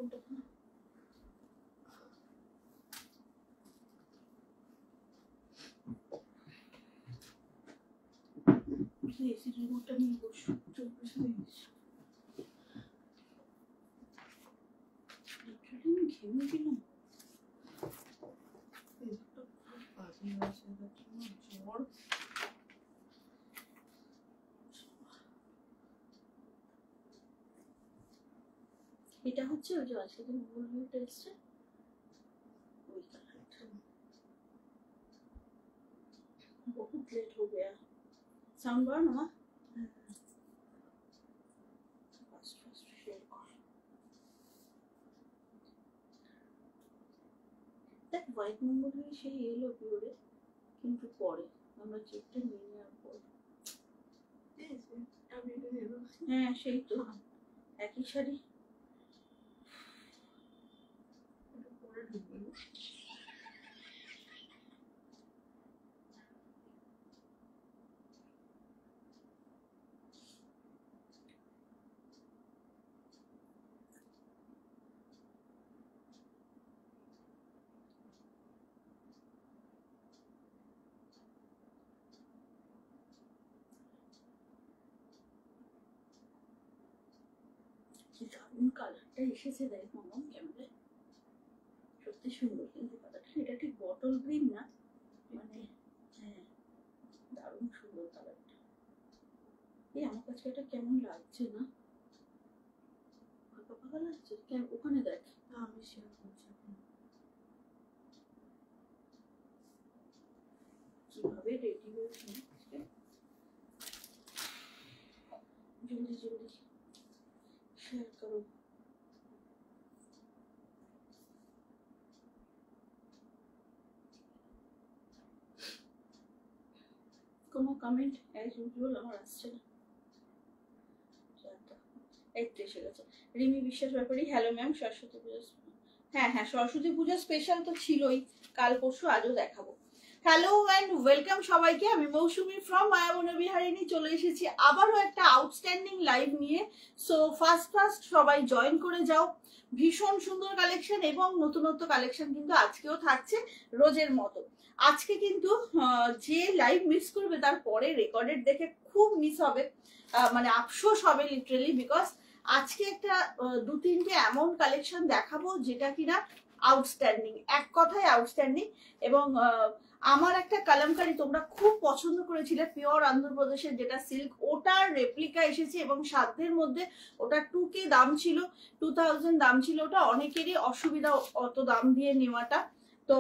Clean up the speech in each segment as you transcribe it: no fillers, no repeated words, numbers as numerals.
ফোনটা এসি রিমোটটা নিয়ে বসো, চলবে ঘেমে গেলাম। জ্বর এটা হচ্ছে ওই যে আজকে তো মঙ্গল ভিউটা এসছে ওই কালারটা। बहुत लेट हो गया। साउंड बार ना फास्ट फास्ट शेयर कर দেখ হোয়াইট মঙ্গল ভিউ সেই এলো পিওরে, কিন্তু পরে আমরা চেকটা নিয়ে নেওয়ার পর হ্যাঁ সেই তো একই শাড়ি পরে ঢুকবে। দারুণ কালারটা এসেছে দেখ মামা ক্যামেরায়, সত্যি সুন্দর কিন্তু কালারটা। এটা ঠিক বটল গ্রিন না, মানে হ্যাঁ দারুণ সুন্দর কালারটা। এই আমার কাছে এটা কেমন লাগছে না, ফাঁকা ফাঁকা লাগছে। ওখানে দেখ আমি শেয়ার করছি কিভাবে রেডি হয়েছি। জলদি জলদি শেয়ার করো। কোনো কমেন্ট অ্যাজ ইউজুয়াল আমার আসছে না। এই তো এসে গেছে। রিমি বিশ্বাস ব্যাপারী, হ্যালো ম্যাম, সরস্বতী পূজা। হ্যাঁ হ্যাঁ সরস্বতী পূজা স্পেশাল তো ছিলই, কাল পরশু আজও দেখাবো। হ্যালো অ্যান্ড ওয়েলকাম সবাইকে, আমি মৌসুমি ফ্রম মায়াবনা বিহারিণী চলে এসেছি আবারও একটা আউটস্ট্যান্ডিং লাইভ নিয়ে। সো ফার্স্ট সবাই জয়েন করে যাও। ভীষণ সুন্দর কালেকশন এবং নতুনত্ব কালেকশন কিন্তু আজকেও থাকছে রোজের মতো। আজকে কিন্তু যে লাইভ মিস করবে তার পরে রেকর্ডেড দেখে খুব মিস হবে, মানে আফসোস হবে লিটারেলি, বিকজ আজকে একটা 2-3টে এমন কালেকশন দেখাবো যেটা কিনা আউটস্ট্যান্ডিং, এক কথায় আউটস্ট্যান্ডিং। এবং আমার একটা কালামকারী তোমরা খুব পছন্দ করেছিলে, পিওর অন্ধ্রপ্রদেশের যেটা সিল্ক, ওটার রেপ্লিকা এসেছে এবং সাধ্যের মধ্যে। ওটা 2K দাম ছিল, 2000 দাম ছিল, ওটা অনেকেরই অসুবিধা অত দাম দিয়ে নেওয়াটা। তো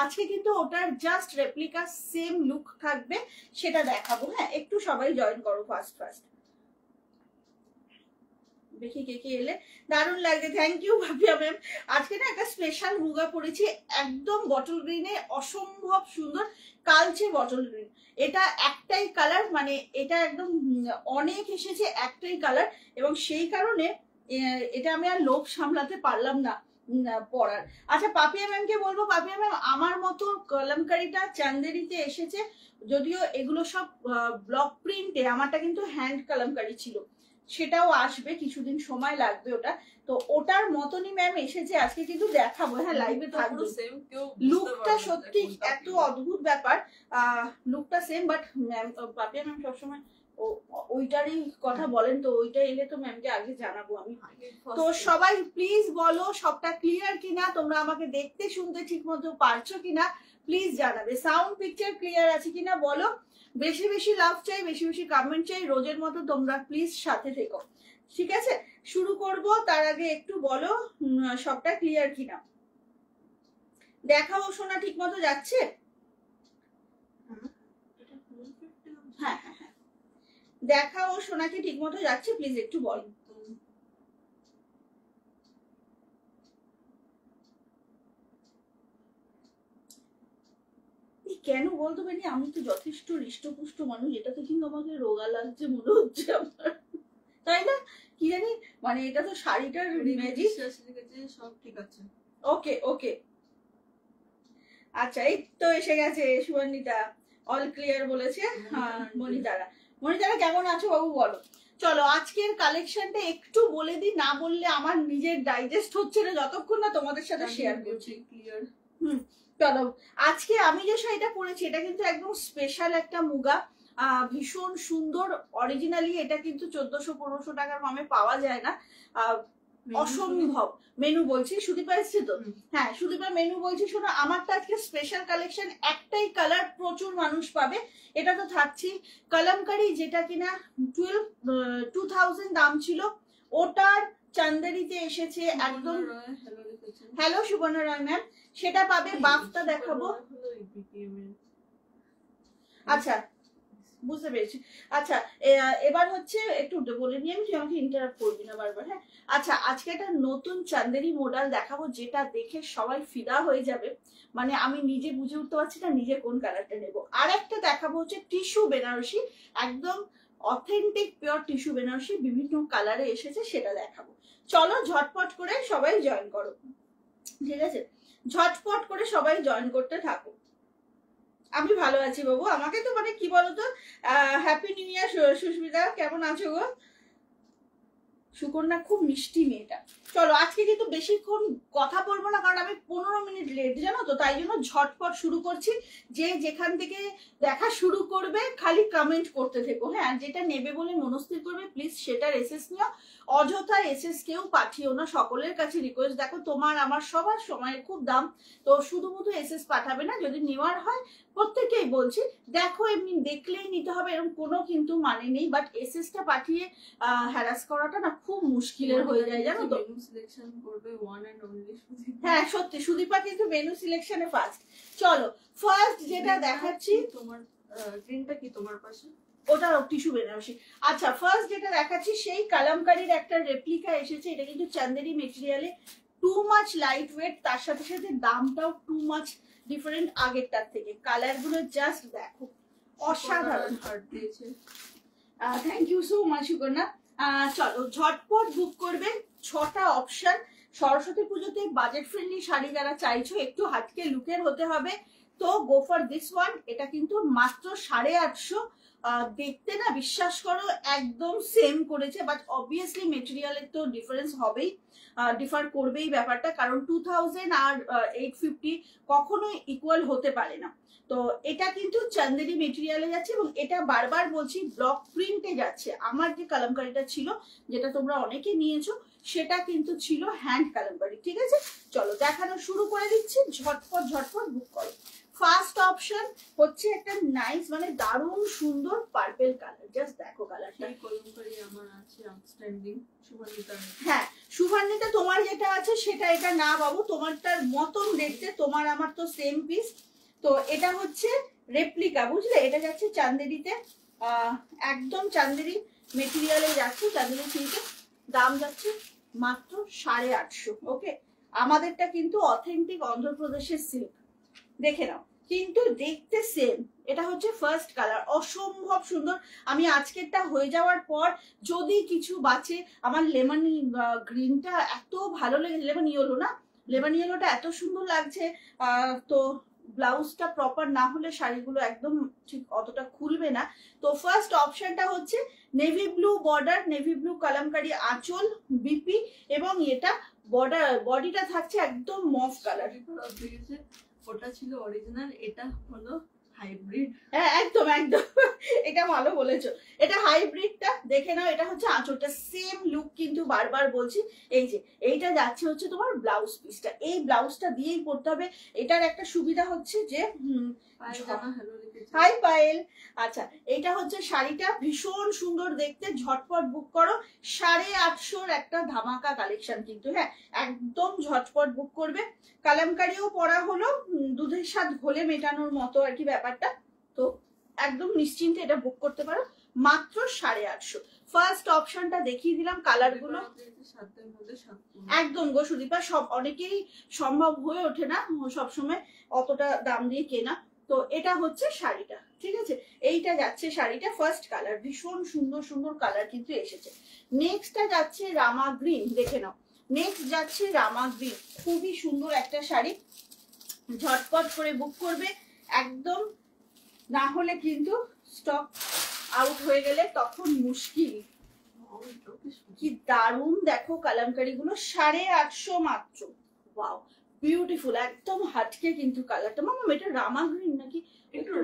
আজকে কিন্তু ওটার জাস্ট রেপ্লিকা সেম লুক থাকবে, সেটা দেখাবো। হ্যাঁ একটু সবাই জয়েন করো ফার্স্ট। দেখি কে কে এলে, দারুণ লাগছে, থ্যাংক ইউ ভাবিয়া ম্যাম। আজকে না একটা স্পেশাল মুগা পরেছি, একদম বটল গ্রিনে, অসম্ভব সুন্দর কালচে বটল গ্রিন। এটা একটাই কালার, মানে এটা একদম অনেক এসেছে একটাই কালার, এবং সেই কারণে এটা আমি আর লোভ সামলাতে পারলাম না পরার। আচ্ছা পাপিয়া ম্যামকে বলবো, পাপিয়া ম্যাম আমার মতো কলমকারিটা চান্দেরিতে এসেছে, যদিও এগুলো সব ব্লক প্রিন্টে, আমারটা কিন্তু হ্যান্ড কলমকারি ছিল, সেটাও আসবে, কিছুদিন সময় লাগবে ওটা। তো ওটার মতনই ম্যাম এসেছে আজকে, কিন্তু দেখাবো। হ্যাঁ লাইভে থাকবে। লুকটা সত্যি এত অদ্ভুত ব্যাপার, লুকটা same, but ma'am Papiya ma'am সবসময় ওইটারই কথা বলেন, তো ওইটা এলে তো ম্যামকে আগে জানাবো আমি। তো সবাই প্লিজ বলো সবটা ক্লিয়ার কিনা, তোমরা আমাকে দেখতে শুনতে ঠিক মতো পারছো কিনা প্লিজ জানাবে। সাউন্ড পিকচার ক্লিয়ার আছে কিনা বলো। বেশি বেশি লাভ চাই, বেশি বেশি কমেন্ট চাই, রোজের মতো তোমরা প্লিজ সাথে থেকো, ঠিক আছে? শুরু করব তার আগে একটু বলো সবটা ক্লিয়ার কিনা। দেখাও শোনা ঠিক মতো যাচ্ছে? হ্যাঁ হ্যাঁ হ্যাঁ দেখাও শোনা কি ঠিক মতো যাচ্ছে, প্লিজ একটু বলো। কেন বলতো মানে আমি তো যথেষ্ট হৃষ্টপুষ্ট মানুষ, এটাতে কিন্তু আমাকে রোগা লাগছে মনে হচ্ছে আমার, তাই না? কি জানি, মানে এটা তো শাড়িটার ম্যাজিক। সব ঠিক আছে, ওকে ওকে। আচ্ছা এই তো এসে গেছে সুবর্ণিতা, অল ক্লিয়ার বলেছে। হ্যাঁ মনিতারা কেমন আছো বাবু বলো। চলো আজকের কালেকশনটা একটু বলে দিই, না বললে আমার নিজের ডাইজেস্ট হচ্ছে না যতক্ষণ না তোমাদের সাথে শেয়ার করছি। ক্লিয়ার। চলো আজকে আমি যে শাড়িটা পরেছি এটা কিন্তু একদম স্পেশাল একটা মুগা, ভীষণ সুন্দর। অরিজিনালি এটা কিন্তু 1400-1500 টাকার কমে পাওয়া যায় না, অসম্ভব। মেনু বলছি, সুদীপা এসছে তো? হ্যাঁ সুদীপা মেনু বলছি। শোনো আমারটা আজকে স্পেশাল কালেকশন, একটাই কালার, প্রচুর মানুষ পাবে। এটা তো থাকছি কলমকারি, যেটা কিনা 2000 দাম ছিল, ওটার চান্দেরিতে এসেছে একদম। হ্যালো সুবর্ণা রয় ম্যাম, সেটা পাবে। বাফটা দেখাবো। আচ্ছা বুঝতে পেরেছি। আচ্ছা এবার হচ্ছে একটু বলে নিয়ে আমি, তুই আমাকে ইন্টারাপ্ট করবি না বারবার, হ্যাঁ? আচ্ছা আজকে একটা নতুন চান্দেরি মডেল দেখাবো, যেটা দেখে সবাই ফিদা হয়ে যাবে। মানে আমি নিজে বুঝে উঠতে পারছি না নিজে কোন কালারটা নেবো। আর একটা দেখাবো হচ্ছে টিস্যু বেনারসি, একদম অথেন্টিক পিওর টিস্যু বেনারসি, বিভিন্ন কালারে এসেছে, সেটা দেখাবো। চলো ঝটপট করে সবাই জয়েন করো, ঠিক আছে? ঝটপট করে সবাই জয়েন করতে থাকো। আমি ভালো আছি বাবু, আমাকে তো মানে কি বলতো, হ্যাপি নিউ ইয়ার সুস্মিতা, কেমন আছো গো? সুকন্যা খুব মিষ্টি মেয়েটা। চলো আজকে কিন্তু বেশিক্ষণ কথা বলবো না, কারণ আমি 15 মিনিট লেট জানো তো, তাই জন্য ঝটপট শুরু করছি। যে যেখান থেকে দেখা শুরু করবে খালি কমেন্ট করতে থেকো, হ্যাঁ? যেটা নেবে বলে মনস্থির করবে প্লিজ সেটার এসএস নিও, অযথা এসএস কেউ পাঠিও না, সকলের কাছে রিকোয়েস্ট। দেখো তোমার আমার সবার সময়ের খুব দাম, তো শুধুমাত্র এসএস পাঠাবে না, যদি নেওয়ার হয় প্রত্যেকেই বলছি দেখো এমনি দেখলেই নিতে হবে এরকম কোনো কিন্তু মানে নেই, বাট এসএসটা পাঠিয়ে হ্যারাস করাটা না খুব মুশকিলের হয়ে যায় জানো তো। মেনু সিলেকশন করবে ওয়ান এন্ড অনলি সুদীপা। হ্যাঁ সত্যি সুদীপা কিন্তু মেনু সিলেকশনে ফার্স্ট। চলো ফার্স্ট যেটা দেখাচ্ছি, তোমার গ্রিনটা কি তোমার পাশে, ওটা টিস্যু বেনারসি। আচ্ছা ফার্স্ট যেটা দেখাচ্ছি সেই কালামকারীর একটা রেপ্লিকা এসেছে, এটা কিন্তু চান্দেরি মেটেরিয়ালে, টু মাচ লাইট ওয়েট, তার সাথে সাথে দামটাও টু মাচ ডিফারেন্ট আগেরটার থেকে। কালার গুলো জাস্ট দেখো, অসাধারণ। Thank you so much Sukanya. চলো ঝটপট বুক করবে, 6টা অপশন। সরস্বতী পুজোতে বাজেট ফ্রেন্ডলি শাড়ি যারা চাইছো, একটু হাটকে লুকের হতে হবে, তো গো ফর দিস ওয়ান। এটা কিন্তু মাত্র 850। দেখতে না বিশ্বাস করো একদম সেম করেছে, বাট অবভিয়াসলি মেটেরিয়ালের তো ডিফারেন্স হবেই, ডিফার করবেই ব্যাপারটা, কারণ 2000 আর 850 কখনোই ইকুয়াল হতে পারে না। তো এটা কিন্তু চান্দেরি মেটেরিয়ালে যাচ্ছে, এবং এটা বারবার বলছি ব্লক প্রিন্টে যাচ্ছে। আমার যে কালামকারিটা ছিল, যেটা তোমরা অনেকে নিয়েছো, সেটা কিন্তু ছিল হ্যান্ড কালামকারি, ঠিক আছে? চলো দেখানো শুরু করে দিচ্ছি, ঝটপট ঝটপট বুক করো। ফার্স্ট অপশন হচ্ছে একটা নাইস মানে দারুণ সুন্দর পার্পল কালার, জাস্ট দেখো কালারটা। এই কলমকারি আমার আছে আউটস্ট্যান্ডিং সুভান্বিতা। হ্যাঁ সুভান্বিতা তোমার যেটা আছে সেটা, এটা না বাবু, তোমারটার মতন দেখতে, তোমার আমার তো সেম পিস। তো এটা হচ্ছে রেপ্লিকা, বুঝলে? এটা যাচ্ছে চান্দেরিতে, একদম চান্দেরি মেটেরিয়ালে যাচ্ছে, চান্দেরি সিল্কে। দাম যাচ্ছে মাত্র 850। ওকে, আমাদেরটা কিন্তু অথেন্টিক অন্ধ্রপ্রদেশের সিল্ক, দেখে নাও, কিন্তু দেখতে সেম। এটা হচ্ছে ফার্স্ট কালার, অসম্ভব সুন্দর। আমি আজকেরটা হয়ে যাওয়ার পর যদি কিছু বাঁচে, আমার লেমন গ্রিনটা এত ভালো লেগেছে, লেমন ইয়েলো না, লেমন ইয়েলোটা এত সুন্দর লাগছে। তো ব্লাউজটা প্রপার না হলে শাড়িগুলো একদম ঠিক অতটা খুলবে না। তো ফার্স্ট অপশনটা হচ্ছে navy blue border, navy blue kalamkari আঁচল, বিপি, এবং এটা বর্ডার, বডিটা থাকছে একদম মফ কালার। ওটা ছিল অরিজিনাল, এটা হলো হাইব্রিড। হ্যাঁ একদম একদম, এটা ভালো বলেছো, এটা হাইব্রিডটা দেখে নাও। এটা হচ্ছে আঁচলটা, সেম লুক কিন্তু বারবার বলছি। এই যে এইটা যাচ্ছে হচ্ছে তোমার ব্লাউজ পিসটা, এই ব্লাউজটা দিয়েই পরতে হবে। এটার একটা সুবিধা হচ্ছে যে হাই পায়েল। আচ্ছা এইটা হচ্ছে শাড়িটা, ভীষণ সুন্দর দেখতে, ঝটপট বুক করো। 850 একটা ধামাকা কালেকশন কিন্তু, হ্যাঁ একদম ঝটপট বুক করবে। কালামকারিও পরা হলো, দুধের স্বাদ ঘোলে মেটানোর মতো আর কি ব্যাপারটা। তো একদম নিশ্চিন্তে এটা বুক করতে পারো, মাত্র 850। ফার্স্ট অপশনটা দেখিয়ে দিলাম, কালার গুলো একদম গো সুদীপা, সব অনেকেই সম্ভব হয়ে ওঠে না সবসময় অতটা দাম দিয়ে কেনা। তো এটা হচ্ছে শাড়িটা, ঠিক আছে? এইটা যাচ্ছে শাড়িটা, ফার্স্ট কালার, ভীষণ সুন্দর সুন্দর কালার কিন্তু এসেছে। নেক্সটটা যাচ্ছে রামা গ্রিন, দেখে নাও। নেক্সট যাচ্ছে রামা গ্রিন, খুবই সুন্দর একটা শাড়ি, ঝটপট করে বুক করবে একদম, না হলে কিন্তু স্টক আউট হয়ে গেলে তখন মুশকিল। কি দারুণ দেখো কালামকারি গুলো, 850 মাত্র। ওয়াও বিউটিফুল, একদম হাটকে কিন্তু কালারটা। মামা এটা রামা গ্রিন নাকি একটু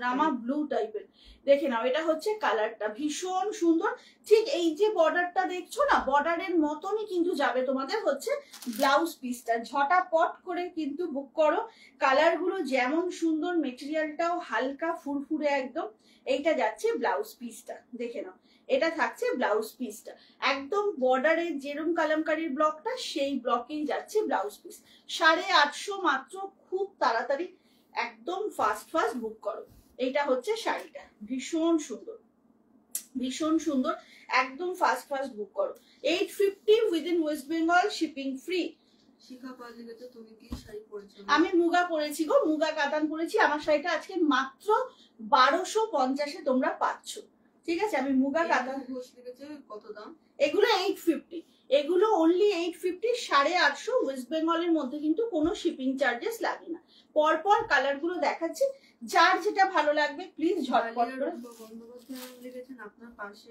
রামা ব্লু টাইপের, দেখে নাও। এটা হচ্ছে কালারটা, ভীষণ সুন্দর। ঠিক এই যে বর্ডারটা দেখছো না, বর্ডারের মতনই কিন্তু যাবে তোমাদের হচ্ছে ব্লাউজ পিসটা। ঝটাপট করে কিন্তু বুক করো। কালার গুলো যেমন সুন্দর, মেটেরিয়ালটাও হালকা ফুরফুরে একদম। এইটা যাচ্ছে ব্লাউজ পিসটা, দেখে নাও। এটা থাকছে ব্লাউজ পিসটা, একদম বর্ডারের যেরকম কালামকারীর ব্লকটা সেই ব্লকেই যাচ্ছে ব্লাউজ পিস। 850 মাত্র, খুব তাড়াতাড়ি একদম ফাস্ট বুক করো। এইটা হচ্ছে শাড়িটা, ভীষণ সুন্দর, ভীষণ সুন্দর, একদম ফাস্ট বুক করো। 850 within West Bengal, shipping free. আমি মুগা পরেছি গো, মুগা কাতান পরেছি। আমার শাড়িটা আজকে মাত্র 1250-এ তোমরা পাচ্ছ, ঠিক আছে। আমি মুগা কাতান, কত দাম এগুলো? 850, এগুলো অনলি 850, 850 ওয়েস্ট বেঙ্গলের মধ্যে, কিন্তু কোনো শিপিং চার্জেস লাগে না। পরপর কালার গুলো দেখাচ্ছি, যার যেটা ভালো লাগবে প্লিজ ঝটপট করে আপনার পাশে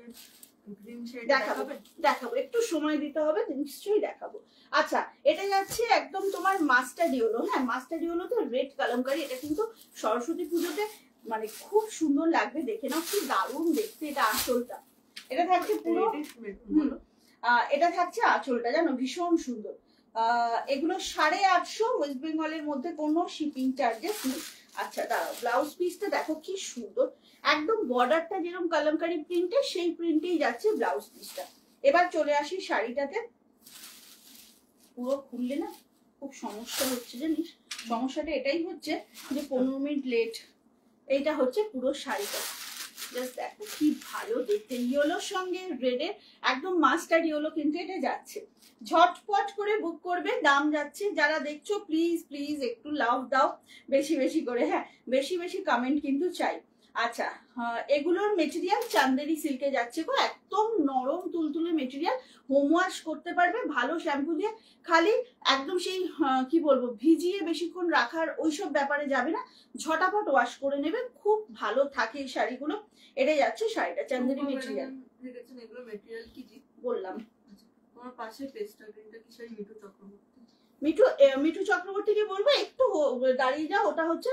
দেখাবো, একটু সময় দিতে হবে, নিশ্চয়ই দেখাবো। আচ্ছা, এটা যাচ্ছে একদম তোমার মাস্টার্ড ইয়েলো। হ্যাঁ, মাস্টার্ড ইয়েলো তো রেড কালামকারী। এটা কিন্তু সরস্বতী পুজোতে মানে খুব সুন্দর লাগবে, দেখে নাও কি দারুণ দেখতে। এটা আঁচলটা, এটা থাকছে পুরো, এটা থাকছে আঁচলটা, জানো ভীষণ সুন্দর। এগুলো 850 ওয়েস্ট বেঙ্গলের মধ্যে, কোনো শিপিং চার্জেস নেই। আচ্ছা দাঁড়াও, ব্লাউজ পিসটা দেখো কি সুন্দর, একদম বর্ডারটা যেরকম কালামকারী প্রিন্টে সেই প্রিন্টেই যাচ্ছে ব্লাউজ পিসটা। এবার চলে আসি শাড়িটাতে। পুরো খুললে না খুব সমস্যা হচ্ছে, জানিস। সমস্যাটা এটাই হচ্ছে যে 15 মিনিট লেট। এইটা হচ্ছে পুরো শাড়িটা, জাস্ট দেখো কি ভালো দেখতে। ইয়েলোর সঙ্গে রেডের একদম মাস্টার্ড ইয়েলো কিন্তু এটা যাচ্ছে। ঝটপট করে বুক করবে, দাম যাচ্ছে। যারা দেখছো প্লিজ প্লিজ একটু লাভ দাও বেশি বেশি করে, হ্যাঁ বেশি বেশি কমেন্ট কিন্তু চাই। আচ্ছা, এগুলোর মেটেরিয়াল চান্দেরি সিল্কে যাচ্ছে গো, একদম নরম তুলতুলে মেটেরিয়াল। হোম ওয়াশ করতে পারবে ভালো শ্যাম্পু দিয়ে, খালি একদম সেই কি বলবো ভিজিয়ে বেশিক্ষণ রাখার ওইসব ব্যাপারে যাবে না, ঝটাপট ওয়াশ করে নেবে, খুব ভালো থাকে এই শাড়িগুলো। এটা যাচ্ছে শাড়িটা চান্দেরি মেটেরিয়াল। বললাম তোমার পাশে পেস্টা গ্রিনটা কি শাড়ি? মিঠু চক্রবর্তীকে বলবো একটু দাঁড়িয়ে যাও, ওটা হচ্ছে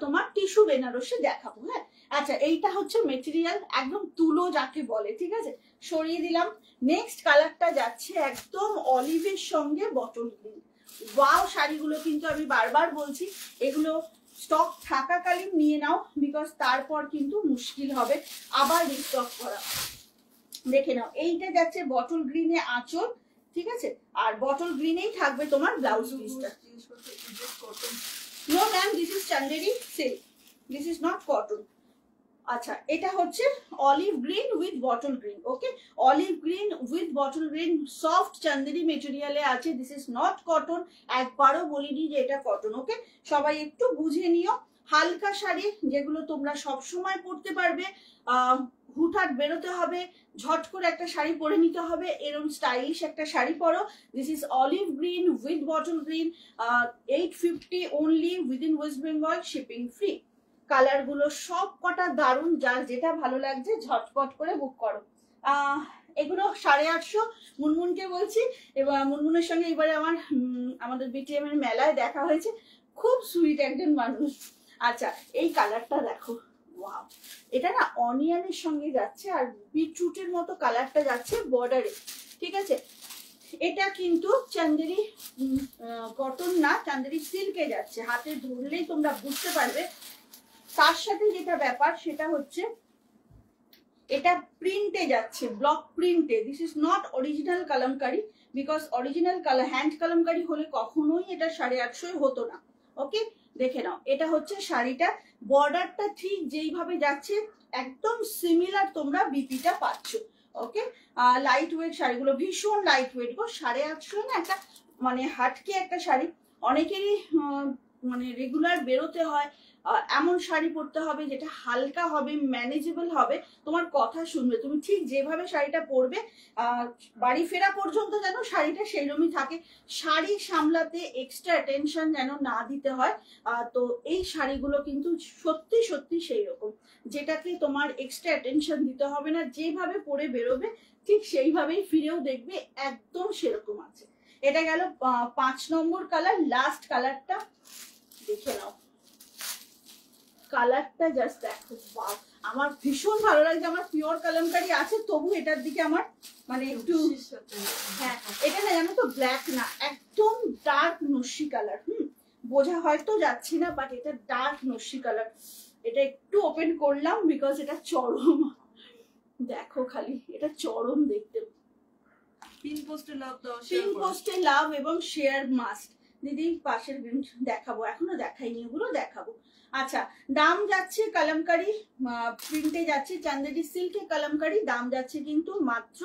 তোমার টিস্যু বেনারসে দেখাবো। হ্যাঁ, আচ্ছা এইটা হচ্ছে মেটেরিয়াল একদম তুলো যাকে বলে, ঠিক আছে, সরিয়ে দিলাম। নেক্সট কালারটা যাচ্ছে একদম অলিভের সঙ্গে বটল গ্রিন। ওয়াও, শাড়িগুলো কিন্তু আমি বারবার বলছি এগুলো স্টক থাকাকালীন নিয়ে নাও, বিকজ তারপর কিন্তু মুশকিল হবে আবার রিস্টক করা। দেখে নাও, এইটা যাচ্ছে বটল গ্রিনে আঁচল, ঠিক আছে, আর বটল গ্রিনেই থাকবে তোমার ব্লাউজ পিসটা। No ma'am, this is Chanderi silk, this is not cotton. আচ্ছা, এটা হচ্ছে olive green with bottle green. Okay, olive green with bottle green, soft Chanderi মেটেরিয়ালে আছে। দিস ইজ নট কটন, একবারও বলিনি যে এটা কটন। ওকে, সবাই একটু বুঝে নিও। হালকা শাড়ি যেগুলো তোমরা সব সময় পরতে পারবে, হুটহাট বেরোতে হবে, ঝট করে একটা শাড়ি পরে নিতে হবে, এরকম স্টাইলিশ একটা শাড়ি পরো। This is olive green with bottle green, 850 only within West Bengal, shipping free. Colour গুলো সব কটা দারুণ, যার যেটা ভালো লাগছে ঝটপট করে বুক করো। এগুলো 850। মুনমুনকে বলছি, এবার মুনমুনের সঙ্গে এবারে আমাদের বিটিএম এর মেলায় দেখা হয়েছে, খুব সুইট একজন মানুষ। আচ্ছা, এই কালারটা দেখো, ওয়াও, এটা না অনিয়নের সঙ্গে যাচ্ছে, আর বিটরুটের মতো কালারটা যাচ্ছে বর্ডারে, ঠিক আছে। এটা কিন্তু চান্দেরি কটন না, চান্দেরি সিল্কে যাচ্ছে, হাতে ধরলেই তোমরা বুঝতে পারবে। তার সাথে যেটা ব্যাপার সেটা হচ্ছে এটা প্রিন্টে যাচ্ছে, ব্লক প্রিন্টে। This is not original Kalamkari, because original hand Kalamkari হলে কখনোই এটা 850 হতো না। ওকে, দেখে নাও, এটা হচ্ছে শাড়িটা, বর্ডারটা ঠিক যেইভাবে যাচ্ছে একদম সিমিলার তোমরা বিপিটা পাচ্ছ। ওকে, লাইট ওয়েট শাড়িগুলো ভীষণ লাইট ওয়েট গো, 850 না একটা মানে হাটকে একটা শাড়ি। অনেকেরই মানে রেগুলার বেরোতে হয় এমন শাড়ি পরতে হবে যেটা হালকা হবে, ম্যানেজেবল হবে, তোমার কথা শুনবে, তুমি ঠিক যেভাবে শাড়িটা পরবে বাড়ি ফেরা পর্যন্ত যেন শাড়িটা সেইরকমই থাকে, শাড়ি সামলাতে এক্সট্রা অ্যাটেনশন যেন না দিতে হয়। তো এই শাড়িগুলো কিন্তু সত্যি সত্যি সেই রকম, যেটাকে তোমার এক্সট্রা অ্যাটেনশন দিতে হবে না, যেভাবে পরে বেরোবে ঠিক সেইভাবেই ফিরেও দেখবে একদম সেরকম আছে। এটা গেল 5 নম্বর কালার। লাস্ট কালারটা দেখে নাও, কালারটা জাস্ট দেখো, বাহ! আমার ভীষণ ভালো লাগছে। আমার পিওর কালামকারি আছে, তবু এটার দিকে আমার মানে একটু, হ্যাঁ এটা না জানো তো ব্ল্যাক না, একদম ডার্ক নস্যি কালার। বোঝা হয়তো যাচ্ছে না, বাট এটা ডার্ক নস্যি কালার। এটা একটু ওপেন করলাম বিকজ এটা চরম, দেখো খালি এটা চরম দেখতে। পিন পোস্টে লাভ দাও, পিন পোস্টে লাভ এবং শেয়ার মাস্ট। দিদি পাশের দেখাবো, এখনো দেখাইনি, ওগুলো দেখাবো। আচ্ছা, দাম যাচ্ছে কালামকারি প্রিন্টে যাচ্ছে, চান্দেরি সিল্কে কালামকারি দাম যাচ্ছে কিন্তু মাত্র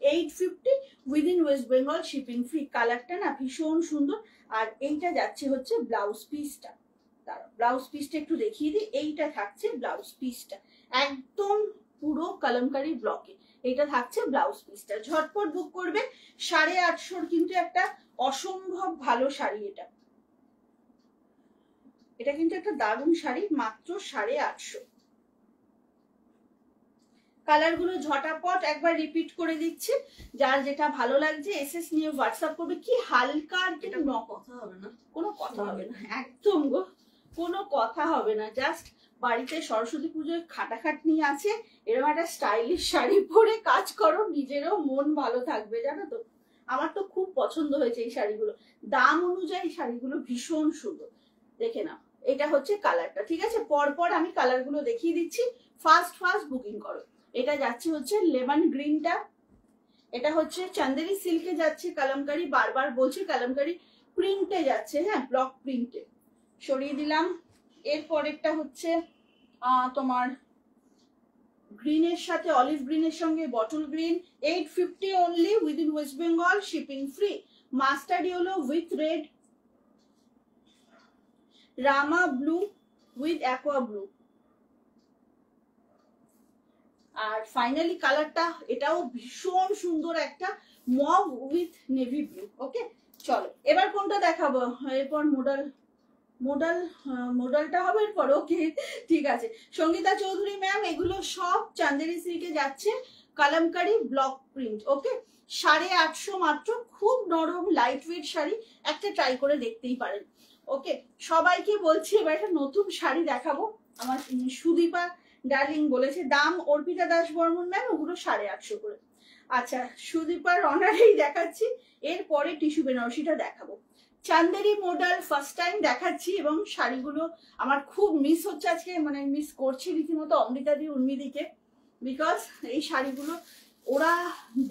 850 within West Bengal, shipping free. কালারটা না ভীষণ সুন্দর। আর এইটা যাচ্ছে হচ্ছে ব্লাউজ পিসটা, দাঁড়াও ব্লাউজ পিসটা একটু দেখিয়ে দিই। এইটা থাকছে ব্লাউজ পিসটা, একদম পুরো কালামকারি ব্লকে এটা থাকছে ব্লাউজ পিসটা। ঝটপট বুক করবে। 850 কিন্তু একটা অসম্ভব ভালো শাড়ি। এটা কিন্তু একটা দারুণ শাড়ি, মাত্র 850। কালার গুলো ঝটাপট একবার রিপিট করে দিচ্ছি, যার যেটা ভালো লাগছে এসএস নিয়ে হোয়াটসঅ্যাপ করবে। কি হালকা, আর কি কথা হবে না, কোনো কথা হবে না, একদম গো কোনো কথা হবে না। জাস্ট বাড়িতে সরস্বতী পুজোয় খাটাখাটনি আছে, এরকম একটা স্টাইলিশ শাড়ি পরে কাজ করো, নিজেরও মন ভালো থাকবে। জানো তো, আমার তো খুব পছন্দ হয়েছে এই শাড়িগুলো, দাম অনুযায়ী শাড়িগুলো ভীষণ সুন্দর। দেখে নাও, এটা হচ্ছে কালারটা, ঠিক আছে? পরপর আমি কালারগুলো দেখিয়ে দিচ্ছি, ফার্স্ট বুকিং করো। এটা যাচ্ছে হচ্ছে লেমন গ্রিনটা, এটা হচ্ছে চান্দেরি সিল্কে যাচ্ছে কালামকারি, বারবার বলছি কালামকারি প্রিন্টে যাচ্ছে, হ্যাঁ ব্লক প্রিন্টে সরিয়ে দিলাম। এরপরেরটা হচ্ছে তোমার গ্রিনের সাথে অলিভ গ্রিনের সঙ্গে bottle green, 850 only within West Bengal, shipping free. Mustard yellow with red, rama blue with aqua blue, আর ফাইনালি কালারটা এটাও ভীষণ সুন্দর, একটা mauve with navy blue. Okay চলো এবার কোনটা দেখাবো, এরপর মোডালটা হবে এরপর। ওকে ঠিক আছে, সঙ্গীতা চৌধুরী ম্যাম, এগুলো সব চান্দেরি সিল্কে যাচ্ছে কালামকারি ব্লক প্রিন্ট। ওকে 850 মাত্র, খুব নরম লাইট ওয়েট শাড়ি, একটা ট্রাই করে দেখতেই পারেন। ওকে সবাইকে বলছি এবার একটা নতুন শাড়ি দেখাবো। আমার সুদীপা ডার্লিং বলেছে দাম, অর্পিতা দাস বর্মন ম্যাম ওগুলো 850 করে। আচ্ছা সুদীপার অনারেই দেখাচ্ছি, এরপরে টিস্যু বেনারসিটা দেখাবো। চান্দেরি মডেল ফার্স্ট টাইম দেখাচ্ছি, এবং শাড়িগুলো আমার খুব মিস হচ্ছে আজকে, মানে মিস করছি রীতিমতো অমৃতাদি উর্মিদিকে, বিকজ এই শাড়িগুলো ওরা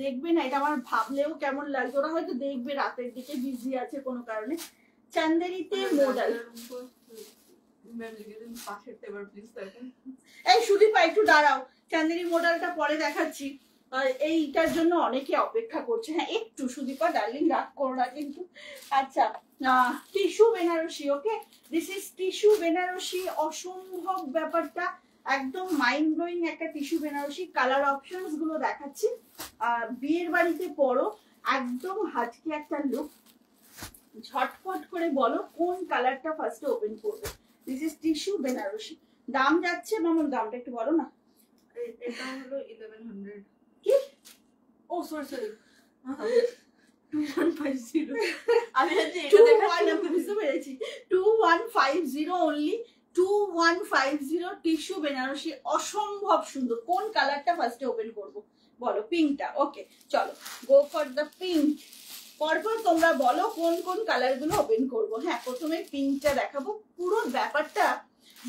দেখবে না, এটা আমার ভাবলেও কেমন লাগছে। ওরা হয়তো দেখবে রাতের দিকে, বিজি আছে কোনো কারণে। চান্দেরিতে মডেল, এই সুদীপা একটু দাঁড়াও, চান্দেরি মডেলটা পরে দেখাচ্ছি, এইটার জন্য অনেকে অপেক্ষা করছে। হ্যাঁ একটু সুদীপা ডার্লিং রাগ করো না কিন্তু। আচ্ছা tissue Benarasi, okay this is tissue Benarasi, অসম্ভব ব্যাপারটা, একদম মাইন্ড ব্লোয়িং একটা টিস্যু বেনারসি। কালার অপশনস গুলো দেখাচ্ছি, বিয়ের বাড়িতে পরো, একদম হাটকে একটা লুক। ঝটপট করে বলো কোন কালারটা ফার্স্টে ওপেন করবে। This is tissue Benarasi. দাম যাচ্ছে মামুন, দামটা একটু বলো না। এটা হলো 1100। কি? ও সরি 2150। আমি এটা দেখাচ্ছি, বুঝতে পেরেছি, 2150 অনলি, 2150 টিস্যু বেনারসি, অসম্ভব সুন্দর। কোন কালারটা ফার্স্টে ওপেন করবো বলো? পিঙ্কটা। ওকে চলো গো ফর দ্য পিঙ্ক। পরপর তোমরা বলো কোন কোন কালার গুলো ওপেন করবো। হ্যাঁ প্রথমে পিঙ্কটা দেখাবো। পুরো ব্যাপারটা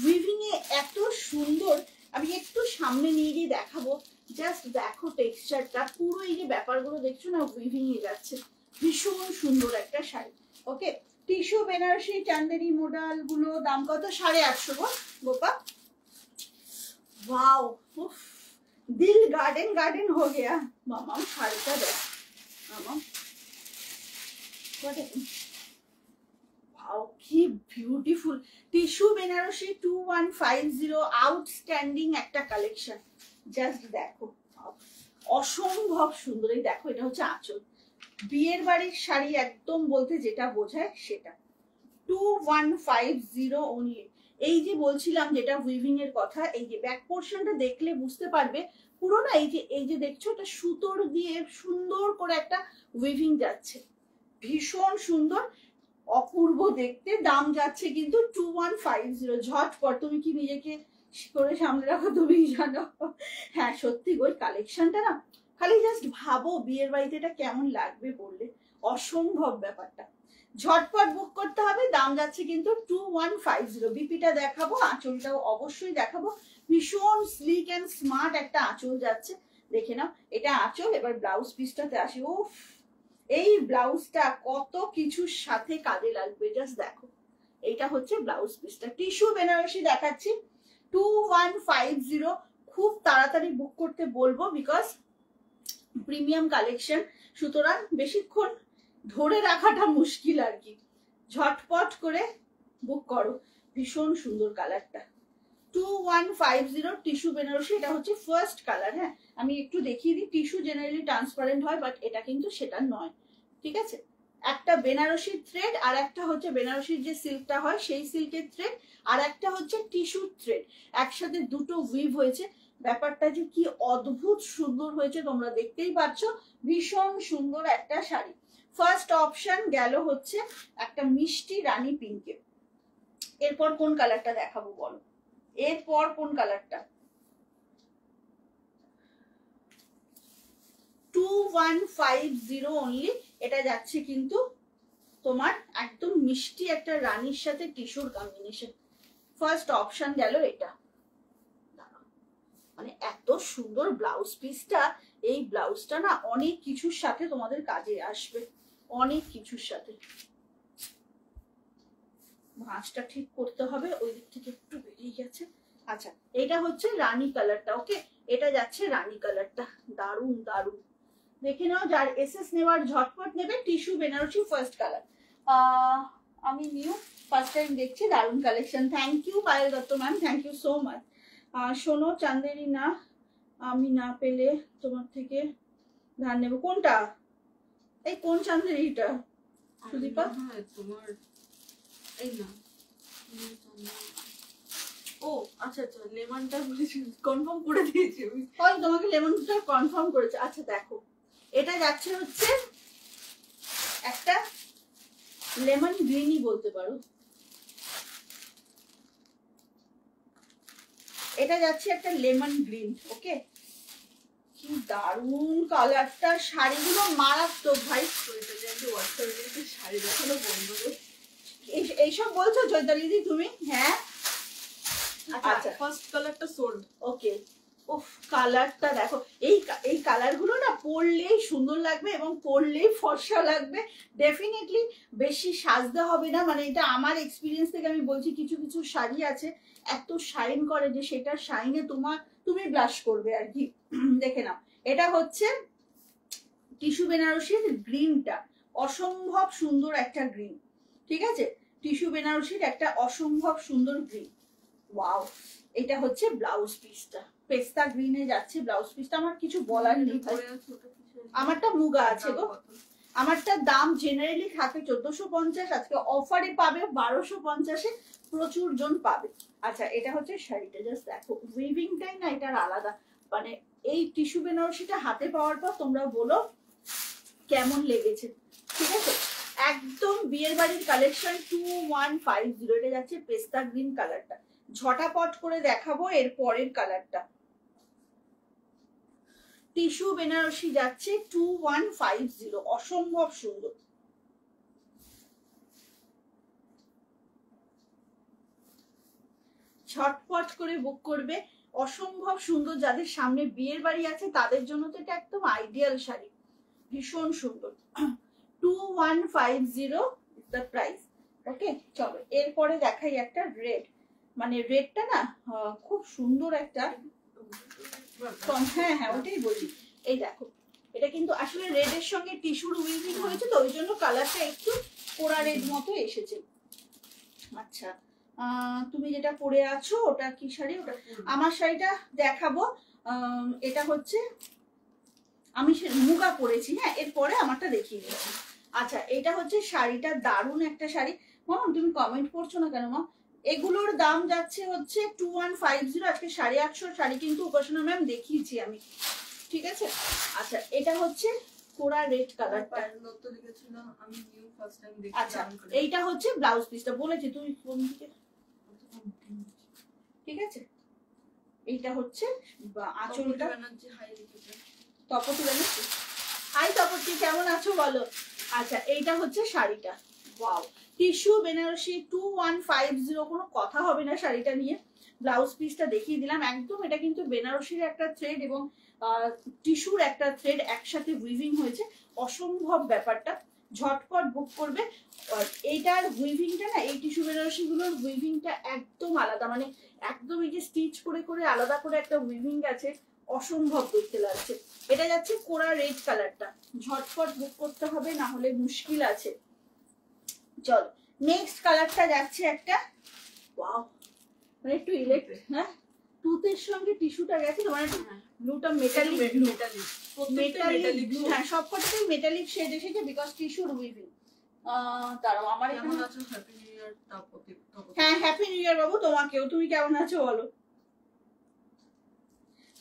উইভিং এ এত সুন্দর, আমি একটু সামনে নিয়ে গিয়ে দেখাবো। জাস্ট দেখো টেক্সচারটা, পুরো এই যে ব্যাপারগুলো দেখছো না উইভিং এ যাচ্ছে, ভীষণ সুন্দর একটা শাড়ি। ওকে টিস্যু বেনারসি চান্দেরি মডেল গুলো দাম কত? 850 গো গোপা। वाओ दिल गार्डन गार्डन हो गया। मामा শাড়িটা দেখ মামা, ওয়াও কি বিউটিফুল টিস্যু বেনারসি 2150 আউটস্ট্যান্ডিং একটা কালেকশন। জাস্ট দেখো অসম্ভব সুন্দর। এই দেখো এটা হচ্ছে আঁচল, বিয়ের বাড়ির শাড়ি একদম বলতে যেটা বোঝায় সেটা। 2150 অনলি। এই যে বলছিলাম যেটা উইভিং এর কথা, এই যে ব্যাক পোর্শনটা দেখলে বুঝতে পারবে পুরো না এই যে দেখছো এটা সুতোর দিয়ে সুন্দর করে একটা উইভিং যাচ্ছে, ভীষণ সুন্দর অপূর্ব দেখতে। দাম যাচ্ছে কিন্তু 2150। ঝটপট তুমি কি নিজেকে করে সামনে রাখো তুমি জানো। হ্যাঁ সত্যি ওই কালেকশনটা না খালি জাস্ট ভাবো বিয়ের বাড়িতে এটা কেমন লাগবে বললে, অসম্ভব ব্যাপারটা। ঝটপট বুক করতে হবে। দাম যাচ্ছে কিন্তু 2150। বিপিটা দেখাবো, আঁচলটাও অবশ্যই দেখাবো। ভীষণ স্লিক এন্ড স্মার্ট একটা আঁচল যাচ্ছে, দেখে নাও এটা আঁচল। এবার ব্লাউজ পিসটাতে আসি। উফ এই ব্লাউজটা কত কিছুর সাথে কাজে লাগবে, জাস্ট দেখো। এইটা হচ্ছে ব্লাউজ পিসটা। টিস্যু বেনারসি দেখাচ্ছি 2150। খুব তাড়াতাড়ি বুক করতে বলবো বিকজ প্রিমিয়াম কালেকশন, সুতরাং বেশিক্ষণ ধরে রাখাটা মুশকিল আর কি। ঝটপট করে বুক করো। ভীষণ সুন্দর কালারটা 2150 টিস্যু বেনারসি। এটা হচ্ছে ফার্স্ট কালার। হ্যাঁ আমি একটু দেখিয়ে দিই, টিস্যু জেনারেলি ট্রান্সপারেন্ট হয় বাট এটা কিন্তু সেটা নয়, ঠিক আছে। একটা বেনারসির থ্রেড আর একটা হচ্ছে বেনারসির যে সিল্কটা হয় সেই সিল্কের থ্রেড, আর একটা হচ্ছে টিস্যু থ্রেড, একসাথে দুটো উইভ হয়েছে। ব্যাপারটা যে কি অদ্ভুত সুন্দর হয়েছে তোমরা দেখতেই পাচ্ছ। ভীষণ সুন্দর একটা শাড়ি। ফার্স্ট অপশন গেল হচ্ছে একটা মিষ্টি রানী পিঙ্কে। এরপর কোন কালারটা দেখাবো বলো, এরপর কোন কালারটা? 2150 অনলি। এটা যাচ্ছে কিন্তু তোমার একদম মিষ্টি একটা রানীর সাথে টিস্যুর কম্বিনেশন। ফার্স্ট অপশন গেল এটা। মানে এত সুন্দর ব্লাউজ পিসটা, এই ব্লাউজটা না অনেক কিছুর সাথে তোমাদের কাজে আসবে, অনেক কিছুর সাথে। ভাঁজটা ঠিক করতে হবে, ওই দিক থেকে একটু বেরিয়ে গেছে। আচ্ছা এটা হচ্ছে রানী কালারটা। ওকে এটা যাচ্ছে রানী কালারটা। দারুন দারুন, দেখে নাও। যার এসএস নেওয়ার ঝটপট নেবে। Tissue Benarasi first colour. আমি নিউ ফার্স্ট টাইম দেখছি, দারুন collection. Thank you Payel Dutta ma'am, thank you so much. শোনো চাঁদেরি না, আমি না পেলে তোমার থেকে ধার নেব। কোনটা? এই কোন চাঁদেরিটা সুদীপা? তোমার এই না। ও আচ্ছা আচ্ছা, লেমনটা কনফার্ম করে দিয়েছি আমি। ওই তোমাকে লেমনটা কনফার্ম করেছে। আচ্ছা দেখো এটা যাচ্ছে হচ্ছে একটা লেমন গ্রিনই বলতে পারো। এটা যাচ্ছে একটা লেমন গ্রিন। ওকে কি দারুন কালারটা, শাড়িগুলো মারাত্মক ভাই। শাড়ি দেখানো বন্ধ করে এইসব বলছো চৈতালিদি তুমি? হ্যাঁ আচ্ছা ফার্স্ট কালারটা সোল্ড। ওকে উফ কালারটা দেখো। এই কালার গুলো না পরলেই সুন্দর লাগবে এবং পরলেই ফর্সা লাগবে। ডেফিনেটলি বেশি সাজতে হবে না, মানে এটা আমার এক্সপিরিয়েন্স থেকে আমি বলছি। কিছু কিছু শাড়ি আছে এত শাইন করে যে সেটার শাইনে তুমি ব্লাশ করবে আর কি। দেখে নাও এটা হচ্ছে টিস্যু বেনারসির গ্রিনটা, অসম্ভব সুন্দর একটা গ্রিন, ঠিক আছে। টিস্যু বেনারসির একটা অসম্ভব সুন্দর গ্রিন। ওয়াও এটা হচ্ছে ব্লাউজ পিসটা, পেস্তা গ্রিনে যাচ্ছে ব্লাউজ পিসটা। আমার কিছু বলার নেই, আমারটা মুগা আছে গো। আমারটার দাম জেনারেলি থাকে 1450, আজকে অফারে পাবে 1250-এ, প্রচুর জন পাবে। আচ্ছা এটা হচ্ছে শাড়িটা, জাস্ট দেখো উইভিংটাই না এটার আলাদা। মানে এই টিস্যু বেনারসিটা হাতে পাওয়ার পর তোমরা বলো কেমন লেগেছে, ঠিক আছে। একদম বিয়ের বাড়ির কালেকশন 2150। এটা যাচ্ছে পেস্তা গ্রিন কালারটা। ঝটাপট করে দেখাবো এর পরের কালারটা। টিস্যু বেনারসি যাচ্ছে 2150, অসম্ভব সুন্দর। ঝটপট করে বুক করবে, অসম্ভব সুন্দর। যাদের সামনে বিয়ের বাড়ি আছে তাদের জন্য তো এটা একদম আইডিয়াল শাড়ি, ভীষণ সুন্দর। 2150 দ্য প্রাইস। ওকে চলো এরপরে দেখাই একটা রেড। মানে রেডটা না খুব সুন্দর একটা। হ্যাঁ হ্যাঁ ওটাই বলছি। এই দেখো এটা কিন্তু আসলে রেড এর সঙ্গে টিস্যুর উইভিং হয়েছে তো ওই জন্য কালারটা একটু পোড়া রেড মতো এসেছে। আচ্ছা, তুমি যেটা পরে আছো ওটা কি শাড়ি? ওটা আমার শাড়িটা দেখাবো। এটা হচ্ছে আমি মুগা পরেছি, হ্যাঁ, এরপরে আমারটা দেখিয়ে দিচ্ছি। আচ্ছা, এটা হচ্ছে শাড়িটা, দারুণ একটা শাড়ি। মাম তুমি কমেন্ট করছো না কেন মা? এগুলোর দাম যাচ্ছে হচ্ছে 2150। আজকে 850 শাড়ি কিন্তু উপাসনা ম্যাম দেখিয়েছি আমি, ঠিক আছে। আচ্ছা, এটা হচ্ছে কোরা রেড কালারটা। আমি নিউ ফার্স্ট টাইম দেখছি। আচ্ছা, এইটা হচ্ছে ব্লাউজ পিসটা, বলেছি তুমি কোন দিকে, ঠিক আছে। এইটা হচ্ছে আঁচলটা। তপতি ব্যানার্জি, হাই তপতি, কেমন আছো বলো। আচ্ছা, এইটা হচ্ছে শাড়িটা, ওয়াও, টিস্যু বেনারসি 2150, কোনো কথা হবে না শাড়িটা নিয়ে। ব্লাউজ পিসটা দেখিয়ে দিলাম একদম। এটা কিন্তু বেনারসির একটা থ্রেড এবং টিস্যুর একটা থ্রেড একসাথে উইভিং হয়েছে, অসম্ভব ব্যাপারটা। ঝটপট বুক করবে। আর এইটার উইভিংটা না, এই টিস্যু বেনারসি গুলোর উইভিংটা একদম আলাদা, মানে একদম এই যে স্টিচ করে করে আলাদা করে একটা উইভিং আছে, অসম্ভব দেখতে লাগছে। এটা যাচ্ছে কোরা রেড কালারটা, ঝটপট বুক করতে হবে, না হলে মুশকিল আছে। চল, নেক্সট কালারটা যাচ্ছে একটা, ওয়াও, মানে একটু ইলেকট্রিক, হ্যাঁ, টুথের সঙ্গে টিস্যুটা গেছে তোমার, ব্লুটা মেটালিক, মেটালিক ব্লু, হ্যাঁ, সবকটাতেই মেটালিক শেড এসেছে বিকজ টিস্যুর উইভিং। দাঁড়াও, আমার কেমন আছো? Happy new year Tapati. হ্যাঁ, হ্যাপি নিউ ইয়ার বাবু তোমাকেও। তুমি কেমন আছো বলো।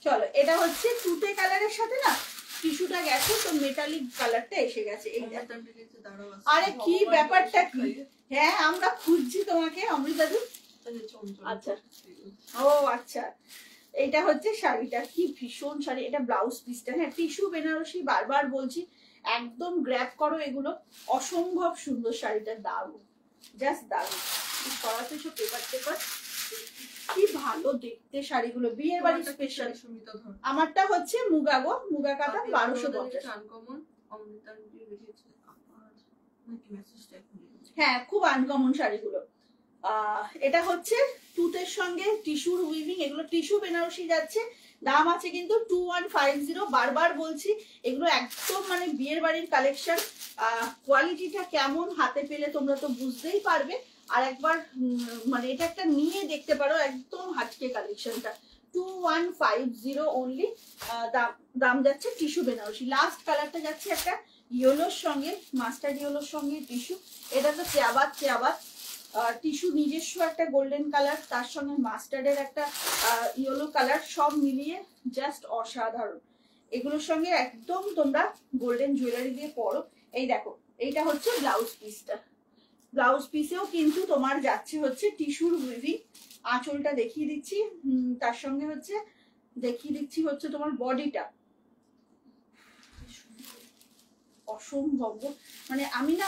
চলো, এটা হচ্ছে তুতে কালারের সাথে না টিস্যুটা গেছে, তো মেটালিক কালারটা এসে গেছে। এই আরে কি ব্যাপারটা কি? হ্যাঁ, আমরা খুঁজছি তোমাকে অমৃতাদি। আচ্ছা, ও আচ্ছা, এটা হচ্ছে শাড়িটা, কি ভীষণ শাড়ি। এটা ব্লাউজ পিসটা, হ্যাঁ, টিস্যু বেনারসি, বারবার বলছি একদম গ্র্যাব করো এগুলো, অসম্ভব সুন্দর শাড়িটা, দারুণ, জাস্ট দারুণ। সরাতে সব পেপার টেপার, কি ভালো দেখতে শাড়িগুলো, বিয়ের বাড়ি স্পেশাল। আমারটা হচ্ছে মুগা গো, মুগা কাটা, 1250। হ্যাঁ, খুব আনকমন শাড়িগুলো। এটা হচ্ছে তুতের সঙ্গে টিস্যুর উইভিং, এগুলো টিস্যু বেনারসি যাচ্ছে, দাম আছে কিন্তু 2150। বারবার বলছি এগুলো একদম মানে বিয়ের বাড়ির কালেকশন। কোয়ালিটিটা কেমন হাতে পেলে তোমরা তো বুঝতেই পারবে। আর একবার মানে এটা একটা নিয়ে দেখতে পারো, একদম হাটকে কালেকশনটা, 2150 অনলি। দাম যাচ্ছে টিস্যু বেনারসি। লাস্ট কালারটা যাচ্ছে একটা ইয়েলোর সঙ্গে, মাস্টার্ড ইয়েলোর সঙ্গে টিস্যু। এটা তো চেয়াবাদ চেয়াবাদ, টিস্যু নিজস্ব একটা গোল্ডেন কালার, তার সঙ্গে মাস্টার্ডের একটা ইয়েলো কালার, সব মিলিয়ে জাস্ট অসাধারণ। এগুলোর সঙ্গে একদম তোমরা গোল্ডেন জুয়েলারি দিয়ে পরো। এই দেখো, এইটা হচ্ছে ব্লাউজ পিসটা। ব্লাউজ পিসেও কিন্তু তোমার যাচ্ছে হচ্ছে টিস্যুর উইভিং। আঁচলটা দেখিয়ে দিচ্ছি, তার সঙ্গে হচ্ছে দেখিয়ে দিচ্ছি হচ্ছে তোমার বডিটা, অসম্ভব। মানে আমি না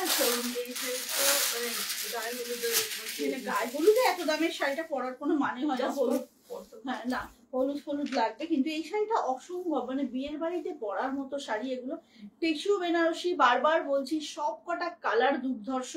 গায়ে হলুদে এত দামের শাড়িটা পরার কোনো মানে হয় না। হলুদ, হ্যাঁ, না হলুদ হলুদ লাগবে, কিন্তু এই শাড়িটা অসম্ভব, মানে বিয়ের বাড়িতে পরার মতো শাড়ি এগুলো। টিস্যু বেনারসি, বারবার বলছি সব কটা কালার দুর্ধর্ষ।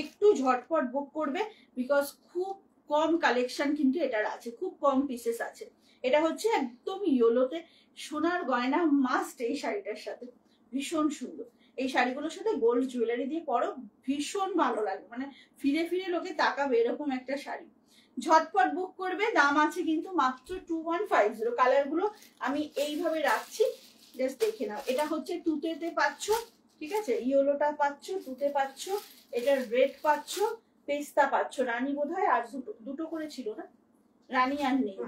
একটু ঝটপট বুক করবে বিকজ খুব কম কালেকশন কিন্তু এটার আছে, খুব কম পিসেস আছে। এটা হচ্ছে একদম ইয়েলোতে, সোনার গয়না মাস্ট এই শাড়িটার সাথে, ভীষণ সুন্দর। এই শাড়িগুলোর সাথে গোল্ড জুয়েলারি দিয়ে পরো, ভীষণ ভালো লাগবে, মানে ফিরে ফিরে লোকে তাকাবে এরকম একটা শাড়ি। ঝটপট বুক করবে, দাম আছে কিন্তু মাত্র 2150। কালার গুলো আমি এইভাবে রাখছি, জাস্ট দেখে নাও। এটা হচ্ছে তুতেতে পাচ্ছ, ঠিক আছে, ইয়েলোটা পাচ্ছ, তুতে পাচ্ছ, এটা রেড পাচ্ছ, পেস্তা পাচ্ছ, রানী বোধহয় আর দুটো করে ছিল না, রানী আর নেই,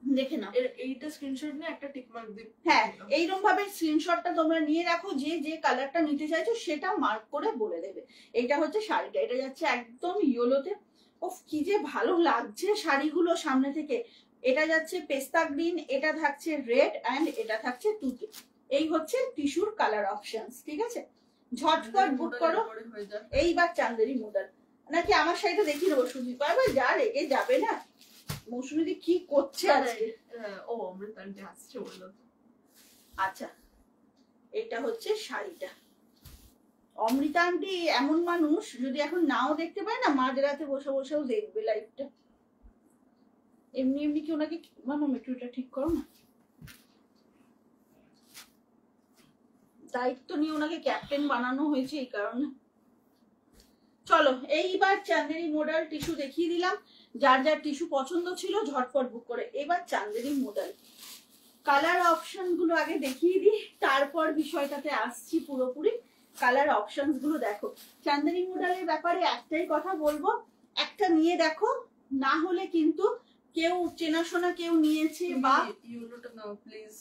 দেখে নাও। এইটা স্ক্রিনশট নিয়ে একটা টিক মার্ক দিই। হ্যাঁ, এইরকম ভাবে স্ক্রিনশটটা তোমরা নিয়ে রাখো, যে যে কালারটা নিতে চাইছো সেটা মার্ক করে বলে দেবে। এইটা হচ্ছে শাড়িটা, এটা যাচ্ছে একদম ইয়েলোতে। ও কি যে ভালো লাগছে শাড়িগুলো সামনে থেকে। এটা যাচ্ছে পেস্তা গ্রিন, এটা থাকছে রেড, অ্যান্ড এটা থাকছে তুতে। এই হচ্ছে টিস্যুর কালার অপশনস, ঠিক আছে। ঝটপট বুক করো। এইবার চান্দেরি মডেল নাকি আমার শাড়িটা দেখিয়ে দেবো সুদীপ, আবার যা রেগে যাবে না। মৌসুমী কি করছে আজকে? ও অমৃতা আন্টি আসছে বললো। আচ্ছা, এটা হচ্ছে শাড়িটা। অমৃতা আন্টি এমন মানুষ, যদি এখন নাও দেখতে পায় না, মাঝরাতে বসে বসেও দেখবে লাইভটা। এমনি এমনি কি ওনাকে, মামা মেট্রোটা ঠিক করো না, দায়িত্ব নিয়ে ওনাকে ক্যাপ্টেন বানানো হয়েছে এই কারণে। চলো এইবার চান্দেরি মডেল টিস্যু দেখিয়ে দিলাম, যার যার টিস্যু পছন্দ ছিল ঝটপট বুক করে। এবার চান্দেরি মডেল কালার অপশন গুলো আগে দেখিয়ে দিই, তারপর বিষয়টাতে আসছি পুরোপুরি। কালার অপশন গুলো দেখো, চান্দেরি মডেলের ব্যাপারে একটাই কথা বলবো, একটা নিয়ে দেখো, না হলে কিন্তু কেউ চেনাশোনা কেউ নিয়েছে বা ইউলোটা নাও প্লিজ।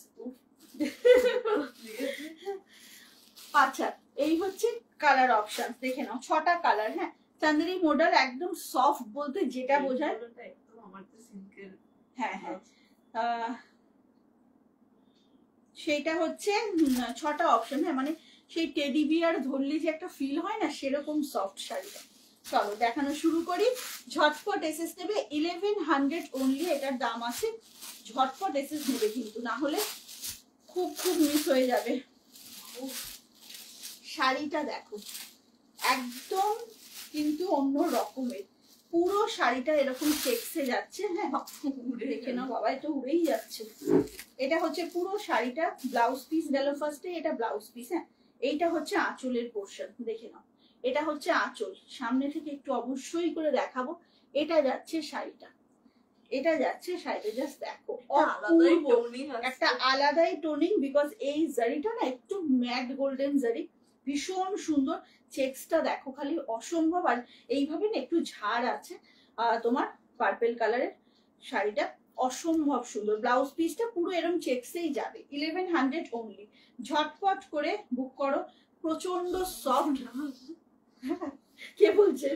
আচ্ছা এই হচ্ছে কালার অপশন, দেখে নাও 6টা কালার। হ্যাঁ, চান্দেরি মডেল একদম সফট বলতে যেটা বোঝায়, একদম আমার তো সিল্কের। হ্যাঁ হ্যাঁ সেইটা হচ্ছে 6টা অপশন। হ্যাঁ মানে সেই টেডি বিয়ার ধরলে যে একটা ফিল হয় না, সেরকম সফট শাড়িটা। চলো দেখানো শুরু করি। ঝটপট এসএস নেবে 1100 অনলি, এটার দাম আছে। ঝটপট এসএস নেবে কিন্তু, না হলে খুব খুব মিস হয়ে যাবে। শাড়িটা দেখো একদম কিন্তু অন্য রকমের, পুরো শাড়িটা এরকম চেক্সে যাচ্ছে। হ্যাঁ দেখে নাও বাবা, এটা উড়েই যাচ্ছে। এটা হচ্ছে পুরো শাড়িটা, ব্লাউজ পিস গেল ফার্স্টে, এটা ব্লাউজ পিস। হ্যাঁ এইটা হচ্ছে আঁচলের পোর্শন, দেখে নাও এটা হচ্ছে আঁচল। সামনে থেকে একটু অবশ্যই করে দেখাবো, এটা যাচ্ছে শাড়িটা, এটা যাচ্ছে শাড়িটা, জাস্ট দেখো একটা আলাদাই টোনিং, বিকজ এই জারিটা না একটু ম্যাট গোল্ডেন জারি, ভীষণ সুন্দর। চেক্সটা দেখো খালি অসম্ভব, আর এইভাবে না একটু ঝাড় আছে। তোমার পার্পেল কালারের শাড়িটা অসম্ভব সুন্দর। ব্লাউজ পিসটা পুরো এরকম চেক্সেই যাবে। 1100 অনলি, ঝটপট করে বুক করো। প্রচন্ড সফট। কে বলছে?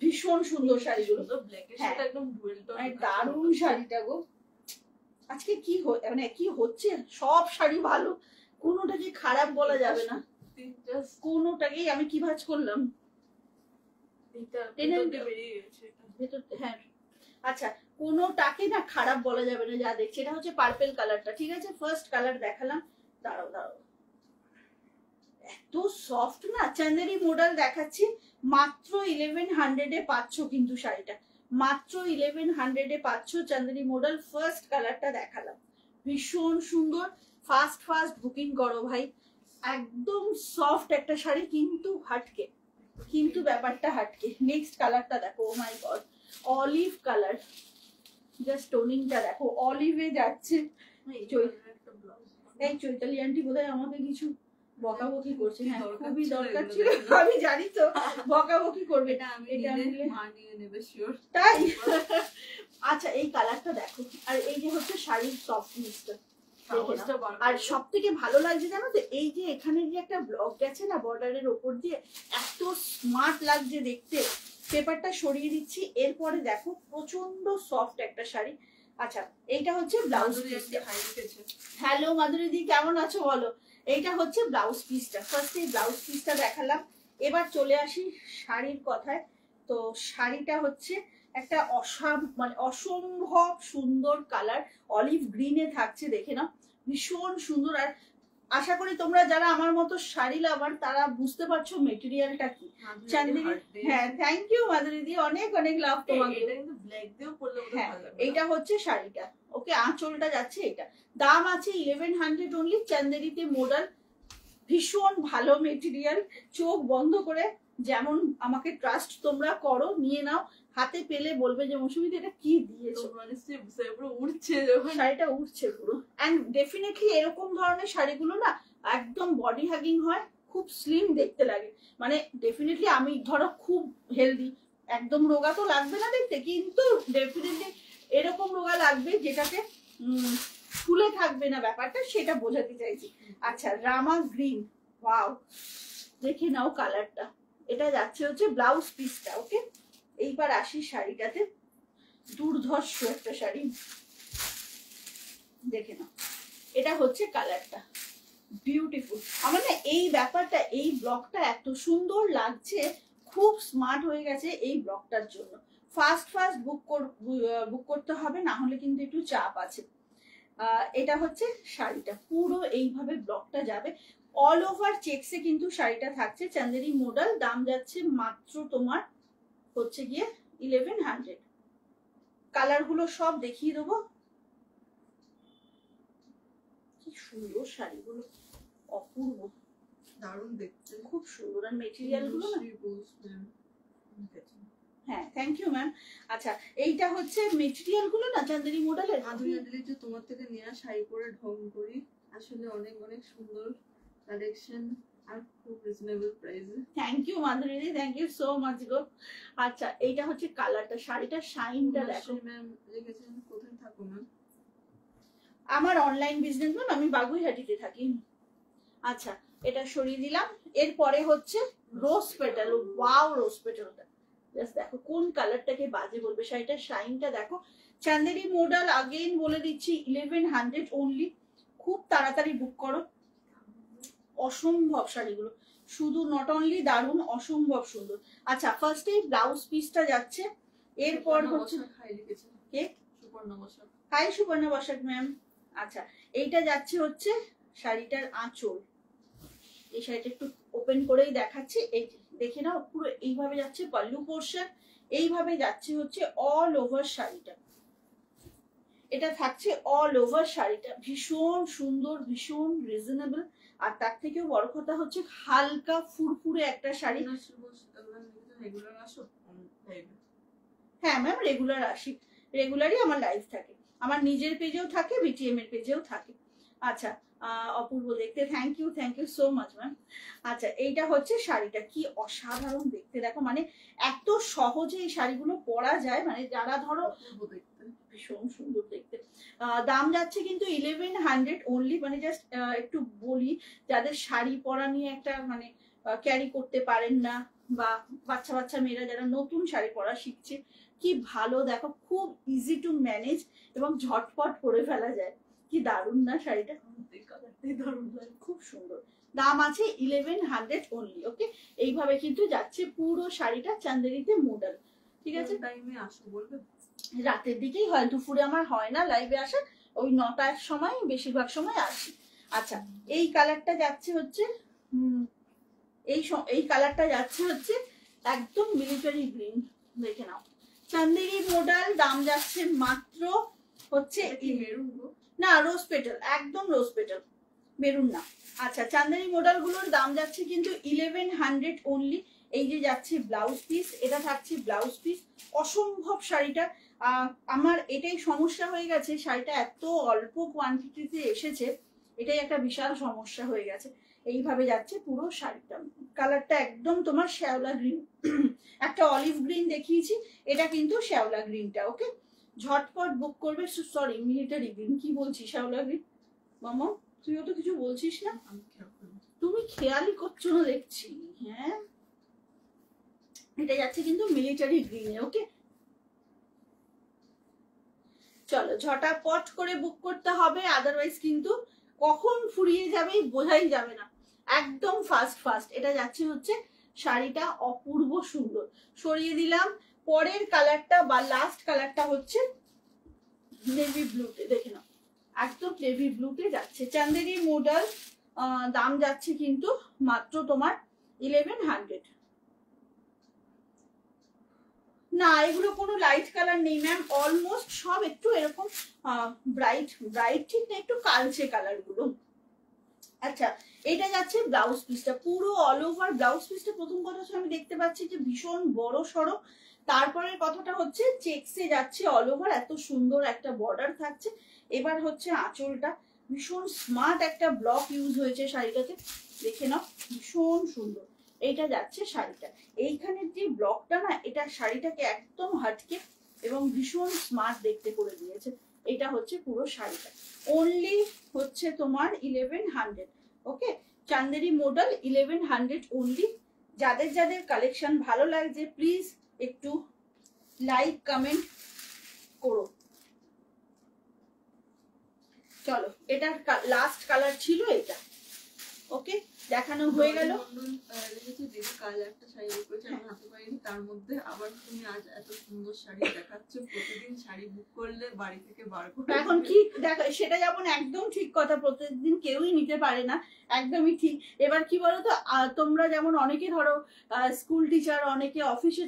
ভীষণ সুন্দর শাড়িগুলো, দারুণ শাড়িটা গো। আজকে কি মানে কি হচ্ছে, সব শাড়ি ভালো, কোনোটাকে খারাপ বলা যাবে না, কোনোটাকেই। আমি কি ভাজ করলাম? হ্যাঁ আচ্ছা, কোনোটাকে না খারাপ বলা যাবে না। যা দেখছি এটা হচ্ছে পার্পেল কালারটা, ঠিক আছে? ফার্স্ট কালার দেখালাম, দাঁড়াও দাঁড়াও, এত সফট না। চান্দেরি মডেল দেখাচ্ছি মাত্র 1100 পাচ্ছ কিন্তু শাড়িটা, মাত্র 1100 পাচ্ছ চান্দেরি মডেল। ফার্স্ট কালারটা দেখালাম, ভীষণ সুন্দর। ফাস্ট ফাস্ট বুকিং করো ভাই, একদম সফট একটা শাড়ি, কিন্তু হাটকে, কিন্তু ব্যাপারটা হাটকে। নেক্সট কালারটা দেখো, ও মাই গড, অলিভ কালার, জাস্ট টোনিংটা দেখো, অলিভে যাচ্ছে। এই চৈতালি আন্টি বোধহয় আমাকে কিছু বকাবকি করছে। হ্যাঁ খুবই দরকার ছিল, আমি জানি তো বকাবকি করবে, তাই। আচ্ছা এই কালারটা দেখো, আর এই যে হচ্ছে শাড়ির সফটনেসটা, আর সব থেকে ভালো লাগছে জানো তো, এই যে এখানে যে একটা ব্লক গেছে না বর্ডারের ওপর দিয়ে, এত স্মার্ট লাগছে দেখতে। পেপারটা সরিয়ে দিচ্ছি, এরপরে দেখো প্রচন্ড সফট একটা শাড়ি। আচ্ছা এইটা হচ্ছে ব্লাউজ পিসটা। হ্যালো মাধুরী দি, কেমন আছো বলো? এইটা হচ্ছে ব্লাউজ পিসটা। ফার্স্ট এই ব্লাউজ পিসটা দেখালাম, এবার চলে আসি শাড়ির কথায়। তো শাড়িটা হচ্ছে একটা মানে অসম্ভব সুন্দর কালার, অলিভ গ্রিনে থাকছে, দেখে নাও ভীষণ সুন্দর। আর আশা করি তোমরা যারা আমার মতো শাড়ি লাভার তারা বুঝতে পারছো মেটেরিয়ালটা কি। চান্দেরি, হ্যাঁ থ্যাংক ইউ মাধুরী দি, অনেক অনেক লাভ তোমাকে। হ্যাঁ এইটা হচ্ছে শাড়িটা, ওকে আঁচলটা যাচ্ছে এটা। দাম আছে 1100 অনলি, চান্দেরিতে মডেল, ভীষণ ভালো মেটেরিয়াল। চোখ বন্ধ করে যেমন আমাকে ট্রাস্ট তোমরা করো, নিয়ে নাও, হাতে পেলে বলবে যে মৌসুমীদি এটা কি দিয়েছো, উঠছে, শাড়িটা উঠছে পুরো। এন্ড ডেফিনেটলি এরকম ধরনের শাড়িগুলো না একদম বডি হাগিং হয়, খুব স্লিম দেখতে লাগে। মানে ডেফিনেটলি আমি ধরো খুব হেলদি, একদম রোগা তো লাগবে না দেখতে, কিন্তু ডেফিনেটলি এরকম রোগা লাগবে যেটাকে ফুলে থাকবে না ব্যাপারটা, সেটা বোঝাতে চাইছি। আচ্ছা রামা গ্রিন, ওয়াও দেখে নাও কালারটা। এটা যাচ্ছে হচ্ছে ব্লাউজ পিসটা, ওকে। এইবার আসি শাড়িটাতে, দুর্ধর্ষ একটা শাড়ি, দেখে নাও এটা হচ্ছে কালারটা, বিউটিফুল। আমার না এই ব্যাপারটা, এই ব্লকটা এত সুন্দর লাগছে, খুব স্মার্ট হয়ে গেছে এই ব্লকটার জন্য। ফাস্ট ফাস্ট বুক করতে হবে, না হলে কিন্তু একটু চাপ আছে। এটা হচ্ছে শাড়িটা, পুরো এইভাবে ব্লকটা যাবে, অল ওভার চেক্সে কিন্তু শাড়িটা থাকছে। চান্দেরি মডেল, দাম যাচ্ছে মাত্র তোমার হচ্ছে গিয়ে 1100। কালার গুলো সব দেখিয়ে দেবো, কি সুন্দর শাড়িগুলো, অপূর্ব। দারুণ দেখতে, খুব সুন্দর। আর মেটেরিয়াল গুলো না, হ্যাঁ থ্যাংক ইউ ম্যাম। আচ্ছা এইটা হচ্ছে মেটেরিয়াল গুলো না চান্দেরি মডেলের। মাধুরী দিদি যে তোমার থেকে নেওয়া শাড়ি পরে ঢং করি, আসলে অনেক অনেক সুন্দর কালেকশন আর খুব রিজনেবল প্রাইসে। থ্যাংক ইউ মাধুরী দিদি, থ্যাংক ইউ সো মাচ গো। আচ্ছা এইটা হচ্ছে কালারটা, শাড়িটার শাইনটা দেখো। ম্যাম লিখেছেন কোথায় থাকো ম্যাম? আমার অনলাইন বিজনেস ম্যাম, আমি বাগুইহাটিতে থাকি। আচ্ছা এটা সরিয়ে দিলাম। এরপরে হচ্ছে রোজ পেটাল। ওয়াও রোজ পেটালটা জাস্ট দেখো কোন কালারটাকে বাজে বলবে। শাড়িটার শাইনটা দেখো। চান্দেরি মডেল আগেইন বলে দিচ্ছি 1100 অনলি। খুব তাড়াতাড়ি বুক করো। অসম্ভব শাড়িগুলো, শুধু নট অনলি দারুণ, অসম্ভব সুন্দর। আচ্ছা ফার্স্টে ব্লাউজ পিসটা যাচ্ছে। এরপর হচ্ছে কে? Hi Subarna Basak ma'am. আচ্ছা এইটা যাচ্ছে হচ্ছে শাড়িটার আঁচল। এই শাড়িটা একটু ওপেন করেই দেখাচ্ছি, এই দেখে নাও পুরো এইভাবে যাচ্ছে পাল্লু পোর্শন, এইভাবে যাচ্ছে হচ্ছে অল ওভার শাড়িটা। এটা থাকছে অল ওভার শাড়িটা, ভীষণ সুন্দর, ভীষণ রিজনেবল। আর তার থেকেও বড় কথা হচ্ছে হালকা ফুরফুরে একটা শাড়ি। হ্যাঁ ম্যাম রেগুলার আসি, রেগুলারই আমার লাইভ থাকে, আমার নিজের পেজেও থাকে, বিটিএম এর পেজেও থাকে। আচ্ছা অপূর্ব দেখতে, thank you so much ma'am. আচ্ছা এইটা হচ্ছে শাড়িটা, কি অসাধারণ দেখতে দেখো, মানে এত সহজে এই শাড়িগুলো পরা যায়, মানে যারা ধরো ভীষণ সুন্দর দেখতে। দাম যাচ্ছে কিন্তু 1100 অনলি। মানে জাস্ট একটু বলি, যাদের শাড়ি পরা নিয়ে একটা মানে ক্যারি করতে পারেন না, বা বাচ্চা বাচ্চা মেয়েরা যারা নতুন শাড়ি পরা শিখছে, কি ভালো দেখো, খুব ইজি টু ম্যানেজ এবং ঝটপট পরে ফেলা যায়। কি দারুণ না শাড়িটা, দারুণ লাগে, খুব সুন্দর। দাম আছে 1100 অনলি। ওকে এইভাবে কিন্তু যাচ্ছে পুরো শাড়িটা চান্দেরিতে মডেল। ঠিক আছে, টাইমে আসো বলবে? রাতের দিকেই হয়, দুপুরে আমার হয় না লাইভে আসা, ওই 9টার সময় বেশিরভাগ সময় আসি। আচ্ছা এই কালারটা যাচ্ছে হচ্ছে এই কালারটা যাচ্ছে হচ্ছে একদম মিলিটারি গ্রিন, দেখে নাও। চান্দেরি মডেল, দাম যাচ্ছে মাত্র হচ্ছে না রোজ পেটাল, একদম রোজ পেটাল, মেরুন না। আচ্ছা চান্দেরি মডেল গুলোর দাম যাচ্ছে কিন্তু 1100 অনলি। এই যে যাচ্ছে ব্লাউজ পিস, এটা থাকছে ব্লাউজ পিস। অসম্ভব শাড়িটা, আমার এটাই সমস্যা হয়ে গেছে, শাড়িটা এত অল্প কোয়ান্টিটিতে এসেছে, এটাই একটা বিশাল সমস্যা হয়ে গেছে। এইভাবে যাচ্ছে পুরো শাড়িটা, কালারটা একদম তোমার শ্যাওলা গ্রিন, একটা অলিভ গ্রিন দেখিয়েছি, এটা কিন্তু শ্যাওলা গ্রিনটা। ওকে ঝটপট বুক করবে। সরি মিলিটারি গ্রিন কি বলছি, শ্যাওলা গ্রিন। মামা তুইও তো কিছু বলছিস না, তুমি খেয়ালই করছো না দেখছি। হ্যাঁ এটা যাচ্ছে কিন্তু মিলিটারি গ্রিনে। ওকে চলো ঝটাপট করে বুক করতে হবে, আদারওয়াইজ কিন্তু কখন ফুরিয়ে যাবে বোঝাই যাবে না, একদম ফাস্ট ফাস্ট। এটা যাচ্ছে হচ্ছে শাড়িটা অপূর্ব সুন্দর। সরিয়ে দিলাম। পরের কালারটা বা লাস্ট কালারটা হচ্ছে নেভি ব্লুতে, দেখে নাও একদম নেভি ব্লুতে যাচ্ছে চান্দেরি মডেল। দাম যাচ্ছে কিন্তু মাত্র তোমার 1100। না এগুলো কোনো লাইট কালার নেই ম্যাম, অলমোস্ট সব একটু এরকম ব্রাইট ব্রাইট ঠিক না, একটু কালচে কালার গুলো। আচ্ছা এটা যাচ্ছে ব্লাউজ পিসটা, পুরো অল ওভার ব্লাউজ পিসটা। প্রথম কথা হচ্ছে আমি দেখতে পাচ্ছি যে ভীষণ বড় সড়ো, তারপরের কথাটা হচ্ছে চেকসে যাচ্ছে অল ওভার, এত সুন্দর একটা বর্ডার থাকছে। এবার হচ্ছে আঁচলটা, ভীষণ স্মার্ট একটা ব্লক ইউজ হয়েছে শাড়িটাতে, দেখে নাও ভীষণ সুন্দর। এইটা যাচ্ছে শাড়িটা, এইখানের যে ব্লকটা না, এটা শাড়িটাকে একদম হাটকে এবং ভীষণ স্মার্ট দেখতে করে দিয়েছে। এটা হচ্ছে পুরো শাড়িটা, অনলি হচ্ছে তোমার 1100। ওকে চান্দেরি মডেল 1100 অনলি। যাদের যাদের কালেকশন ভালো লাগছে প্লিজ একটু লাইক কমেন্ট করো। চলো এটার লাস্ট কালার ছিল এটা। ওকে দেখানো হয়ে গেল। কাল একটা শাড়ি করেছি আমি হাতে পাইনি, তার মধ্যে আবার তুমি আজ এত সুন্দর শাড়ি দেখাচ্ছ, প্রতিদিন শাড়ি বুক করলে বাড়ি থেকে বার করে এখন কি দেখো, সেটা যেমন একদম ঠিক কথা, প্রতিদিন কেউই নিতে পারে না, একদমই ঠিক। এবার কি বলতো, তোমরা যেমন অনেকে ধরো স্কুল টিচার, অনেকে অফিসে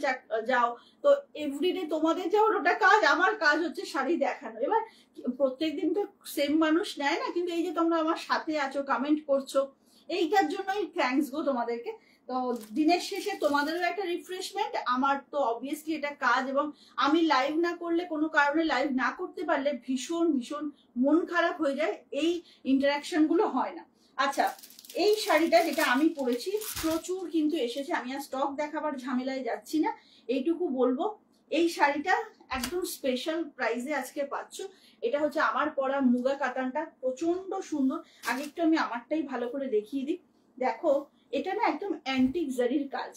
যাও, তো এভরিডে তোমাদের যেমন ওটা কাজ, আমার কাজ হচ্ছে শাড়ি দেখানো। এবার প্রত্যেকদিন তো সেম মানুষ নেয় না, কিন্তু এই যে তোমরা আমার সাথে আছো, কমেন্ট করছো, এইটার জন্যই থ্যাঙ্কস গো তোমাদেরকে। তো দিনের শেষে তোমাদেরও একটা রিফ্রেশমেন্ট, আমার তো অবভিয়াসলি এটা কাজ, এবং আমি লাইভ না করলে, কোনো কারণে লাইভ না করতে পারলে ভীষণ ভীষণ মন খারাপ হয়ে যায়, এই ইন্টারাকশন গুলো হয় না। আচ্ছা, এই শাড়িটা যেটা আমি পরেছি প্রচুর কিন্তু এসেছে, আমি আর স্টক দেখাবার ঝামেলায় যাচ্ছি না, এইটুকু বলবো এই শাড়িটা একদম স্পেশাল প্রাইসে আজকে পাচ্ছ। এটা হচ্ছে আমার পরা মুগা কাতানটা, প্রচন্ড সুন্দর। আগে একটু আমি আমারটাই ভালো করে দেখিয়ে দিই। দেখো এটা না একদম অ্যান্টিক জারির কাজ,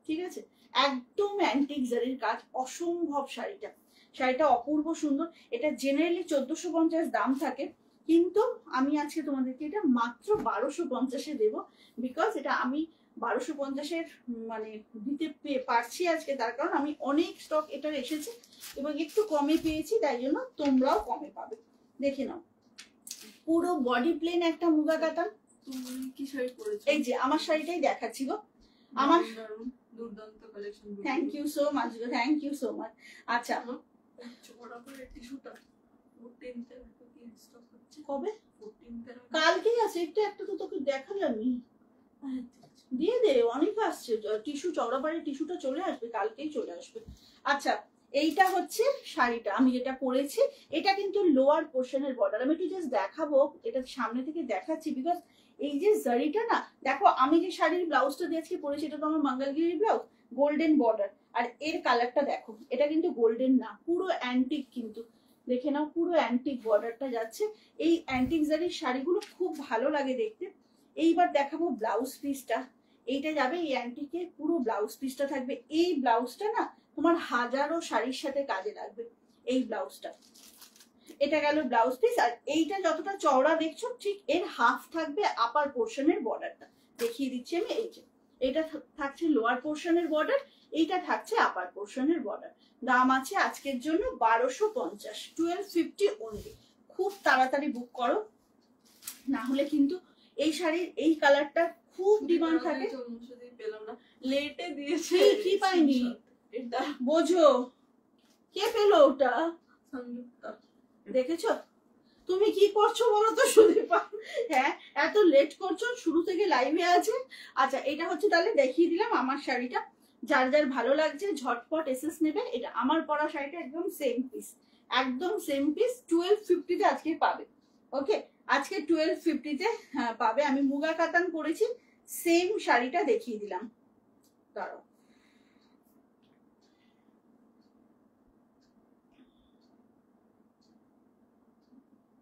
ঠিক আছে, একদম অ্যান্টিক জারির কাজ, অসম্ভব শাড়িটা। শাড়িটা অপূর্ব সুন্দর। এটা জেনারেলি 1450 দাম থাকে, কিন্তু আমি আজকে তোমাদেরকে এটা মাত্র 1250-এ দেবো, বিকজ এটা আমি 1250-এর মানে দিতে পারছি আজকে, তার কারণ আমি অনেক স্টক এটার এসেছে এবং একটু কমে পেয়েছি, তাই জন্য তোমরাও কমে পাবে। দেখে নাও, পুরো বডি প্লেন একটা মুগা কাতান। তুমি কি শাড়ি পরেছো? এই যে আমার শাড়িটাই দেখাচ্ছি গো, আমার দুর্দান্ত collection. Thank you so much গো, থ্যাংক ইউ সো মাচ। আচ্ছা, চড়া করে টিস্যুটা 14th স্টক হচ্ছে। কবে? 14th কালকেই আছে, একটা তো তোকে দেখালামই, দিয়ে দে, অনেক আসছে টিস্যু, চওড়াপাড়ি টিস্যুটা চলে আসবে, কালকেই চলে আসবে। আচ্ছা, এইটা হচ্ছে শাড়িটা আমি যেটা পরেছি, এটা কিন্তু লোয়ার পোর্শনের বর্ডার। আমি একটু জাস্ট দেখাবো, এটা সামনে থেকে দেখাচ্ছি, বিকজ এই যে জারিটা না, দেখো আমি যে শাড়ির ব্লাউজটা দিয়ে আজকে পরেছি, এটা তো আমার মঙ্গলগিরি ব্লাউজ, গোল্ডেন বর্ডার, আর এর কালারটা দেখো, এটা কিন্তু গোল্ডেন না, পুরো অ্যান্টিক, কিন্তু দেখে নাও পুরো অ্যান্টিক বর্ডারটা যাচ্ছে। এই অ্যান্টিক জারির শাড়িগুলো খুব ভালো লাগে দেখতে। এইবার দেখাবো ব্লাউজ পিসটা, এইটা যাবে এই অ্যান্টিকের পুরো ব্লাউজ পিসটা থাকবে। এই ব্লাউজটা না তোমার হাজারো শাড়ির সাথে কাজে লাগবে, এই ব্লাউজটা। এটা গেল ব্লাউজ পিস, আর এইটা যতটা চওড়া দেখছো ঠিক এর হাফ থাকবে আপার পোর্শনের বর্ডারটা, দেখিয়ে দিচ্ছি আমি। এই যে এটা থাকছে লোয়ার পোর্শনের বর্ডার, এইটা থাকছে আপার পোর্শনের বর্ডার। দাম আছে আজকের জন্য 1250, 1250 অনলি। খুব তাড়াতাড়ি বুক করো, না হলে কিন্তু এই শাড়ির এই কালারটা খুব ডিমান্ড থাকে। পেলাম না, লেটে দিয়েছে। কি পাইনি এটা বোঝো, কে পেলো ওটা? সংযুক্তা। দেখেছো তুমি কি করছো বলো তো সুদীপা? হ্যাঁ, এত লেট করছো, শুরু থেকে লাইভে আছে। আচ্ছা, এটা হচ্ছে তাহলে দেখিয়ে দিলাম আমার শাড়িটা, যার যার ভালো লাগছে ঝটপট এসএস নেবে। এটা আমার পরা শাড়িটা একদম সেম পিস, একদম সেম পিস, 1250-তে আজকে পাবে। ওকে, আজকে 1250-তে পাবে। আমি মুগা কাতান করেছি, সেম শাড়িটা দেখিয়ে দিলাম। দাঁড়াও,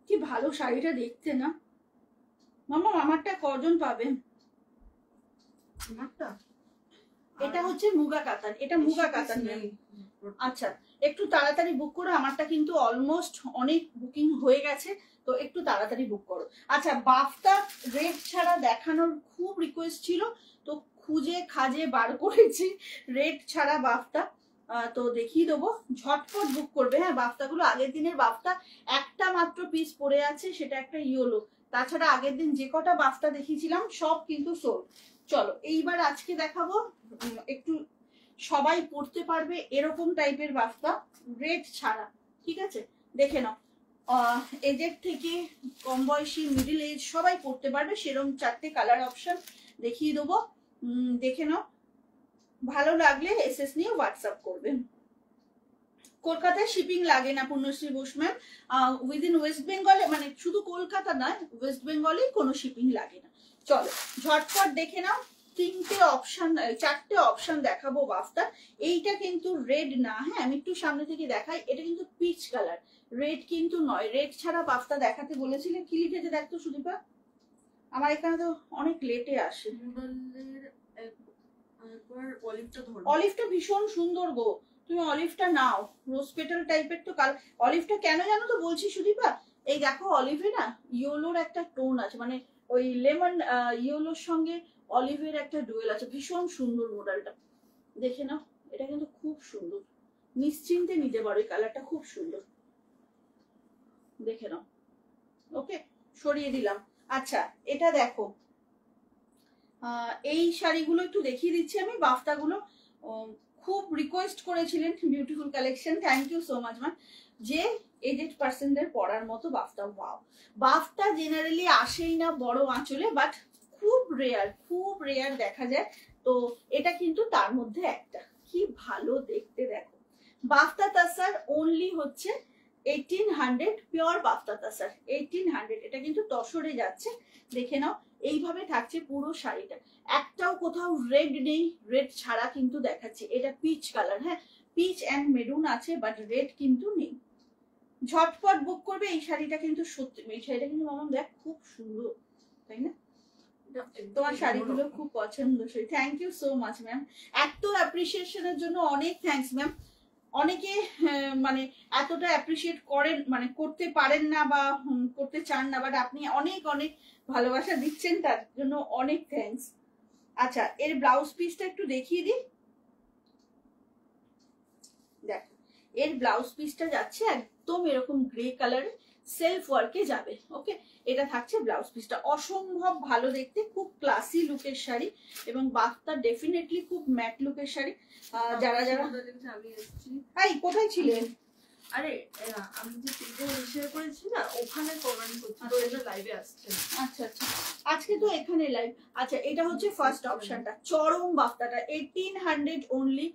কি ভালো শাড়িটা দেখতে না মামা? আমারটা কজন পাবেন? আমারটা এটা হচ্ছে মুগা কাতান, এটা মুগা কাতান নেই। আচ্ছা, একটু তাড়াতাড়ি বুক করো, আমারটা কিন্তু অলমোস্ট অনেক বুকিং হয়ে গেছে, তো একটু তাড়াতাড়ি বুক করো। আচ্ছা, বাফটা রেড ছাড়া দেখানোর খুব রিকোয়েস্ট ছিল, তো খুঁজে খাজে বার করেছি রেড ছাড়া বাফটা, তো দেখিয়ে দেবো, ঝটপট বুক করবে। হ্যাঁ, বাফটাগুলো আগের দিনের বাফটা একটা মাত্র পিস পড়ে আছে, সেটা একটা ইয়েলো, তাছাড়া আগের দিন যে কটা বাফটা দেখিয়েছিলাম সব কিন্তু সোল্ড। চলো এইবার আজকে দেখাবো একটু সবাই পড়তে পারবে এরকম টাইপের বাফটা, রেড ছাড়া, ঠিক আছে? দেখে নাও, এজের থেকে কম বয়সী, মিডিল এজ সবাই পড়তে পারবে, সেরকম 4টে কালার অপশন দেখিয়ে দেবো, দেখে নাও। ভালো লাগলে এসএস নিয়ে হোয়াটসঅ্যাপ করবেন। কলকাতায় শিপিং লাগে না পূর্ণশ্রী বোস ম্যাম, উইদিন ওয়েস্ট বেঙ্গলে, মানে শুধু কলকাতা নয়, ওয়েস্ট বেঙ্গলেই কোনো শিপিং লাগে না। চলো ঝটপট দেখে নাও, 4টে অপশন দেখাবো বাফটা। এইটা কিন্তু রেড না, হ্যাঁ আমি একটু সামনে থেকে দেখাই, এটা কিন্তু পিচ কালার, রেড কিন্তু নয়। রেড ছাড়া বাফটা দেখাতে বলেছিলে, কি লিখেছে দেখতো সুদীপা? আমার এখানে তো অনেক লেটে আসে। অলিভটা ভীষণ সুন্দর গো, তুমি অলিভটা নাও, রোজ পেটাল টাইপের তো কাল। অলিভটা কেন জানো তো বলছি সুদীপা, এই দেখো অলিভে না ইয়েলোর একটা টোন আছে, মানে ওই লেমন ইয়েলোর সঙ্গে অলিভের একটা ডুয়েল আছে, ভীষণ সুন্দর মডেলটা, দেখে নাও। এটা কিন্তু খুব সুন্দর, নিশ্চিন্তে নিতে পারো, এই কালারটা খুব সুন্দর, দেখে নাও। ওকে, সরিয়ে দিলাম। আচ্ছা, এটা দেখো, এই শাড়িগুলো একটু দেখিয়ে দিচ্ছি আমি, বাফটাগুলো খুব রিকোয়েস্ট করেছিলেন, beautiful collection, thank you so much ma'am, যে এজেড পার্সনদের পরার মতো বাফটা। ওয়াও, বাফটা জেনারেলি আসেই না বড় আঁচলে, বাট খুব রেয়ার দেখা যায়। তো এটা কিন্তু তার মধ্যে একটা। কি ভালো দেখতে দেখো। বাফতা তাসার অনলি হচ্ছে 1800, পিওর বাফতা তাসার 1800। এটা কিন্তু তসরে যাচ্ছে, দেখে নাও। এইভাবে থাকছে পুরো শাড়িটা, একটাও কোথাও রেড নেই, রেড ছাড়া কিন্তু দেখাচ্ছে। এটা পিচ কালার, হ্যাঁ পিচ অ্যান্ড মেরুন আছে, বাট রেড কিন্তু নেই। ঝটপট বুক করবে এই শাড়িটা, কিন্তু সত্যি এই শাড়িটা কিন্তু মামা দেখ খুব সুন্দর, তাই না? তোমার শাড়িগুলো খুব পছন্দসই। Thank you so much ma'am, এত অ্যাপ্রিসিয়েশনের জন্য অনেক থ্যাঙ্কস ম্যাম। অনেকে মানে এতটা অ্যাপ্রিসিয়েট করেন, মানে করতে পারেন না বা করতে চান না, বাট আপনি অনেক অনেক ভালোবাসা দিচ্ছেন, তার জন্য অনেক থ্যাঙ্কস। আচ্ছা, এর ব্লাউজ পিসটা একটু দেখিয়ে দিই। দেখো, এর ব্লাউজ পিসটা যাচ্ছে একদম এরকম গ্রে কালারের, সেলফ ওয়ার্কে যাবে। ওকে, এটা থাকছে ব্লাউজ পিসটা। অসম্ভব ভালো দেখতে, খুব ক্লাসি লুকের শাড়ি, এবং বাফতা ডেফিনেটলি খুব ম্যাট লুকের শাড়ি। যারা যারা আমি এসেছি, এই কোথায় ছিলেন? আরে আমি যে পেজে শেয়ার করেছি না, ওখানে কমেন্ট করছি, তো এটা লাইভে আসছে। আচ্ছা আচ্ছা, আজকে তো এখানে লাইভ। আচ্ছা, এটা হচ্ছে ফার্স্ট অপশনটা, চরম বাফতাটা 1800 অনলি।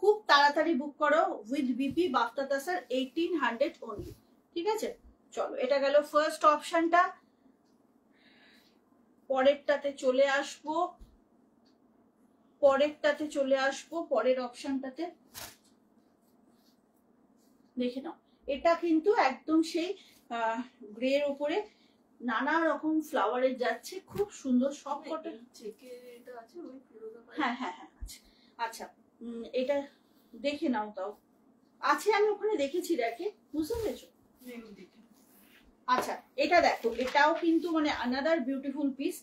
খুব তাড়াতাড়ি বুক করো উইথ বিপি বাফতা তাসার 1800 অনলি। ঠিক আছে, চলো এটা গেল ফার্স্ট অপশনটা। পরেরটাতে চলে আসবো, পরের অপশনটাতে দেখে নাও। এটা কিন্তু একদম সেই গ্রের উপরে নানা রকম ফ্লাওয়ারের যাচ্ছে, খুব সুন্দর সব কটা। হ্যাঁ হ্যাঁ হ্যাঁ, আচ্ছা এটা দেখে নাও, তাও আছে, আমি ওখানে দেখেছি, দেখে বুঝতে পেরেছো? আচ্ছা, এটা দেখো, এটাও কিন্তু মানে আনাদার বিউটিফুল পিস।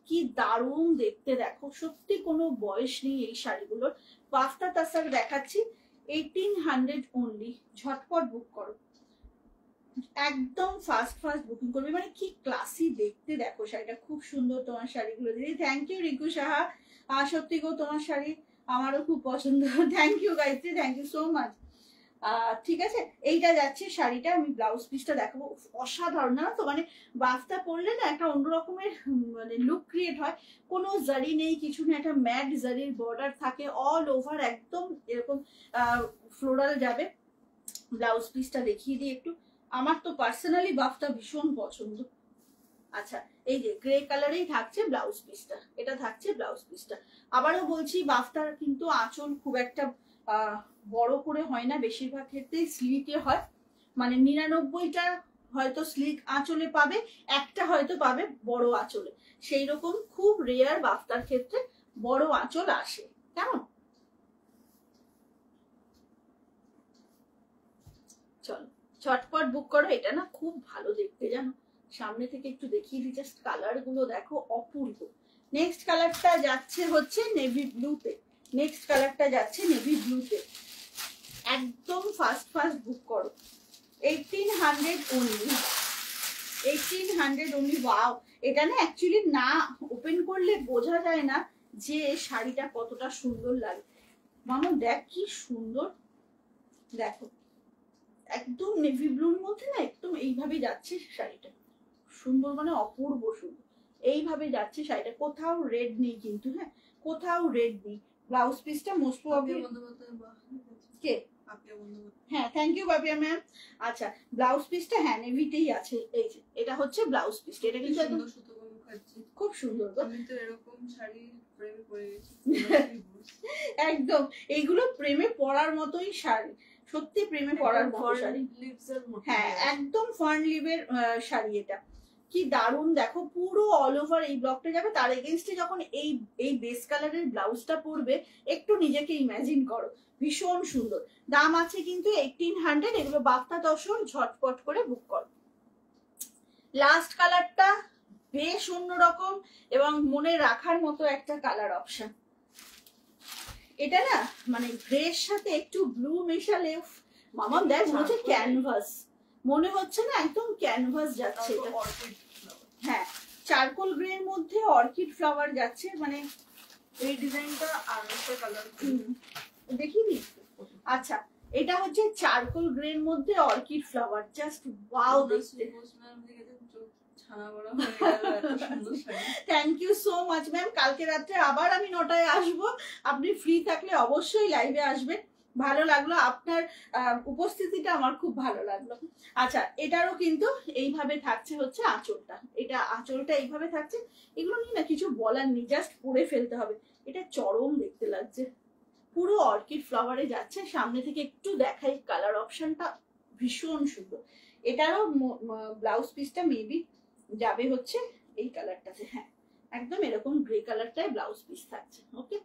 কি দারুণ দেখতে দেখো, সত্যি কোনো বয়স নেই এই শাড়িগুলোর। বাফতা তাসার দেখাচ্ছি 1800 অনলি। ঝটপট বুক করো, একদম ফাস্ট বুকিং করবে। মানে কি ক্লাসি দেখতে দেখো শাড়িটা, খুব সুন্দর তোমার শাড়িগুলো। দিদি থ্যাংক ইউ রিঙ্কু সাহা, সত্যি গো তোমার শাড়ি আমারও খুব পছন্দ। Thank you Gayatri, thank you so much. ঠিক আছে, এইটা যাচ্ছে শাড়িটা। আমি ব্লাউজ পিসটা দেখাবো, অসাধারণ না তো, মানে বাফতা পরলে না একটা অন্য রকমের মানে লুক ক্রিয়েট হয়। কোনো জারি নেই, কিছু নেই, একটা ম্যাট জারির বর্ডার থাকে অল ওভার, একদম এরকম ফ্লোরাল যাবে। ব্লাউজ পিসটা দেখিয়ে দিই একটু। আমার তো পার্সোনালি বাফতা ভীষণ পছন্দ। আচ্ছা, এই যে গ্রে কালারেই থাকছে ব্লাউজ পিসটা, এটা থাকছে ব্লাউজ পিসটা। আবারও বলছি, বাফতার কিন্তু আঁচল খুব একটা বড় করে হয় না, বেশিরভাগ ক্ষেত্রেই স্লিকে হয়। মানে 99টা হয়তো স্লিক আঁচলে পাবে, একটা হয়তো পাবে বড় আঁচলে। সেই রকম খুব রেয়ার বাফতার ক্ষেত্রে বড় আঁচল আসে। কেমন? চলো ঝটপট বুক করো। এটা না খুব ভালো দেখতে, জানো, সামনে থেকে একটু দেখিয়ে দিই, জাস্ট কালার গুলো দেখো, অপূর্ব। নেক্সট কালারটা যাচ্ছে হচ্ছে নেভি ব্লুতে। একদম ফাস্ট বুক করো, 1800 অনলি। 1800 অনলি। ওয়াও, এটা না অ্যাকচুয়ালি না ওপেন করলে বোঝা যায় না যে শাড়িটা কতটা সুন্দর লাগে। মামা দেখ কি সুন্দর, দেখো একদম নেভি ব্লুর মধ্যে না, একদম এইভাবে যাচ্ছে শাড়িটা, সুন্দর মানে অপূর্ব সুন্দর। এইভাবে যাচ্ছে শাড়িটা, কোথাও রেড নেই কিন্তু, হ্যাঁ কোথাও রেড নেই। ব্লাউজ পিসটা মোস্ট প্রবাবলি কে, হ্যাঁ থ্যাংক ইউ বাপিয়া ম্যাম। আচ্ছা, ব্লাউজ পিসটা হ্যাঁ নেভিতেই আছে। এই যে এটা হচ্ছে ব্লাউজ পিসটা, এটা কিন্তু একদম খুব সুন্দর। আমি তো এরকম শাড়ি প্রেমে পড়ে গেছি একদম, এইগুলো প্রেমে পড়ার মতোই শাড়ি, সত্যি প্রেমে পড়ার মতো শাড়ি। হ্যাঁ একদম ফার্ন লিভের শাড়ি। এটা কি দারুণ দেখো, পুরো অল ওভার এই ব্লকটা যাবে, তার এগেইনস্টে যখন এই বেস কালারের ব্লাউজটা পরবে, একটু নিজেকে ইমাজিন করো, ভীষণ সুন্দর। দাম আছে কিন্তু 1800। এগুলো বাফতা তসর, ঝটপট করে বুক করো। লাস্ট কালারটা বেশ অন্যরকম এবং মনে রাখার মতো একটা কালার অপশন। এটা না মানে গ্রের সাথে একটু ব্লু মেশালে মামা দেখ মনে হচ্ছে ক্যানভাস, মনে হচ্ছে না একদম ক্যানভাস যাচ্ছে এটা। হ্যাঁ, চারকোল গ্রের মধ্যে অর্কিড ফ্লাওয়ার যাচ্ছে, মানে এই ডিজাইনটা আর একটা কালার দেখিনি। আচ্ছা, এটা হচ্ছে চারকোল গ্রের মধ্যে অর্কিড ফ্লাওয়ার, জাস্ট ওয়াও দেখতে। ছানা বড়া হয়ে গেল, এত সুন্দর শাড়ি। Thank you so much ma'am. কালকে রাত্রে আবার আমি 9টায় আসবো, আপনি ফ্রি থাকলে অবশ্যই লাইভে আসবেন। ভালো লাগলো আপনার উপস্থিতিটা, আমার খুব ভালো লাগলো। আচ্ছা, এটারও কিন্তু এইভাবে থাকছে হচ্ছে আঁচলটা, এটা আঁচলটা এইভাবে থাকছে। এগুলো নিয়ে না কিছু বলার নেই, জাস্ট পরে ফেলতে হবে। এটা চরম দেখতে লাগছে, পুরো অর্কিড ফ্লাওয়ারে যাচ্ছে। সামনে থেকে একটু দেখাই, কালার অপশনটা ভীষণ সুন্দর। এটারও ব্লাউজ পিসটা মেবি যাবে হচ্ছে এই কালারটাতে, হ্যাঁ একদম এরকম গ্রে কালারটায় ব্লাউজ পিস থাকছে। ওকে,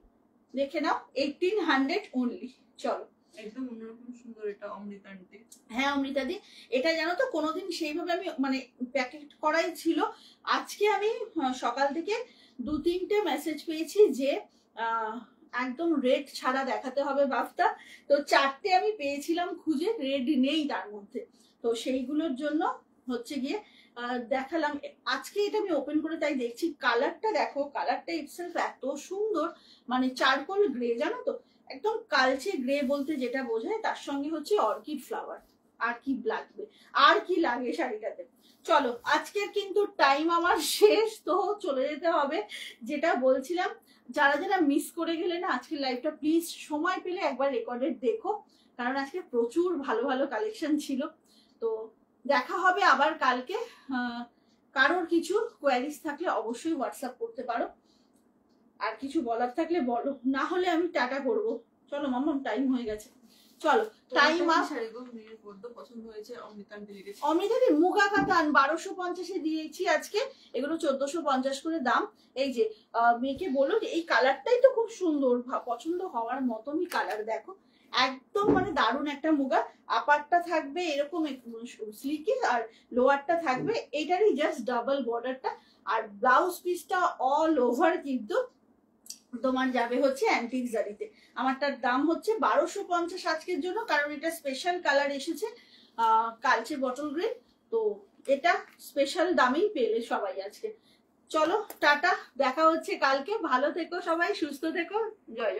দেখে নাও, 1800 অনলি। চলো, একদম অন্যরকম সুন্দর। এটা অমৃতা আন্টি। হ্যাঁ অমৃতা দি, এটা জানো তো কোনোদিন সেইভাবে আমি মানে প্যাকেট করাই ছিল। আজকে আমি সকাল থেকে 2-3টে মেসেজ পেয়েছি যে একদম রেড ছাড়া দেখাতে হবে বাফটা। তো 4টে আমি পেয়েছিলাম খুঁজে, রেড নেই তার মধ্যে। তো সেইগুলোর জন্য হচ্ছে গিয়ে দেখালাম আজকে। এটা আমি ওপেন করে তাই দেখছি, কালারটা দেখো, কালারটা ইটসেলফ এত সুন্দর, মানে চারকোল গ্রে, জানো তো একদম কালচে গ্রে বলতে যেটা বোঝায়, তার সঙ্গে হচ্ছে অর্কিড ফ্লাওয়ার। আর কি লাগবে, আর কি লাগে শাড়িটাতে। চলো, আজকের কিন্তু টাইম আমার শেষ, তো চলে যেতে হবে। যেটা বলছিলাম, যারা যারা মিস করে গেলে না আজকের লাইভটা, প্লিজ সময় পেলে একবার রেকর্ডেড দেখো, কারণ আজকে প্রচুর ভালো ভালো কালেকশন ছিল। তো দেখা হবে আবার কালকে। কারোর কিছু কোয়ারিজ থাকলে অবশ্যই হোয়াটসঅ্যাপ করতে পারো, আর কিছু বলার থাকলে বলো, না হলে আমি টাটা করব। চলো মাম্মাম, টাইম হয়ে গেছে, চলো টাইম আপ। শাড়িগুলো মেয়ের বড্ড পছন্দ হয়েছে, অমৃতা আন্টি লিখেছে। অমৃতাদি মুগা কাতান 1250-এ দিয়েছি আজকে, এগুলো 1450 করে দাম। এই যে মেয়েকে বললো যে এই কালারটাই তো খুব সুন্দর, পছন্দ হওয়ার মতনই কালার, দেখো একদম মানে দারুণ একটা মুগা। আপারটা থাকবে এরকম স্লিকে, আর লোয়ারটা থাকবে এটারই জাস্ট ডাবল বর্ডারটা, আর ব্লাউজ পিসটা অল ওভার কিন্তু তোমার যাবে হচ্ছে অ্যান্টিক জারিতে। আমারটার দাম হচ্ছে 1250 আজকের জন্য, কারণ এটা স্পেশাল কালার এসেছে, কালচে বটল গ্রিন। তো এটা স্পেশাল দামেই পেলে সবাই আজকে। চলো টাটা, দেখা হচ্ছে কালকে। ভালো থেকো সবাই, সুস্থ থেকো, জয় জয়।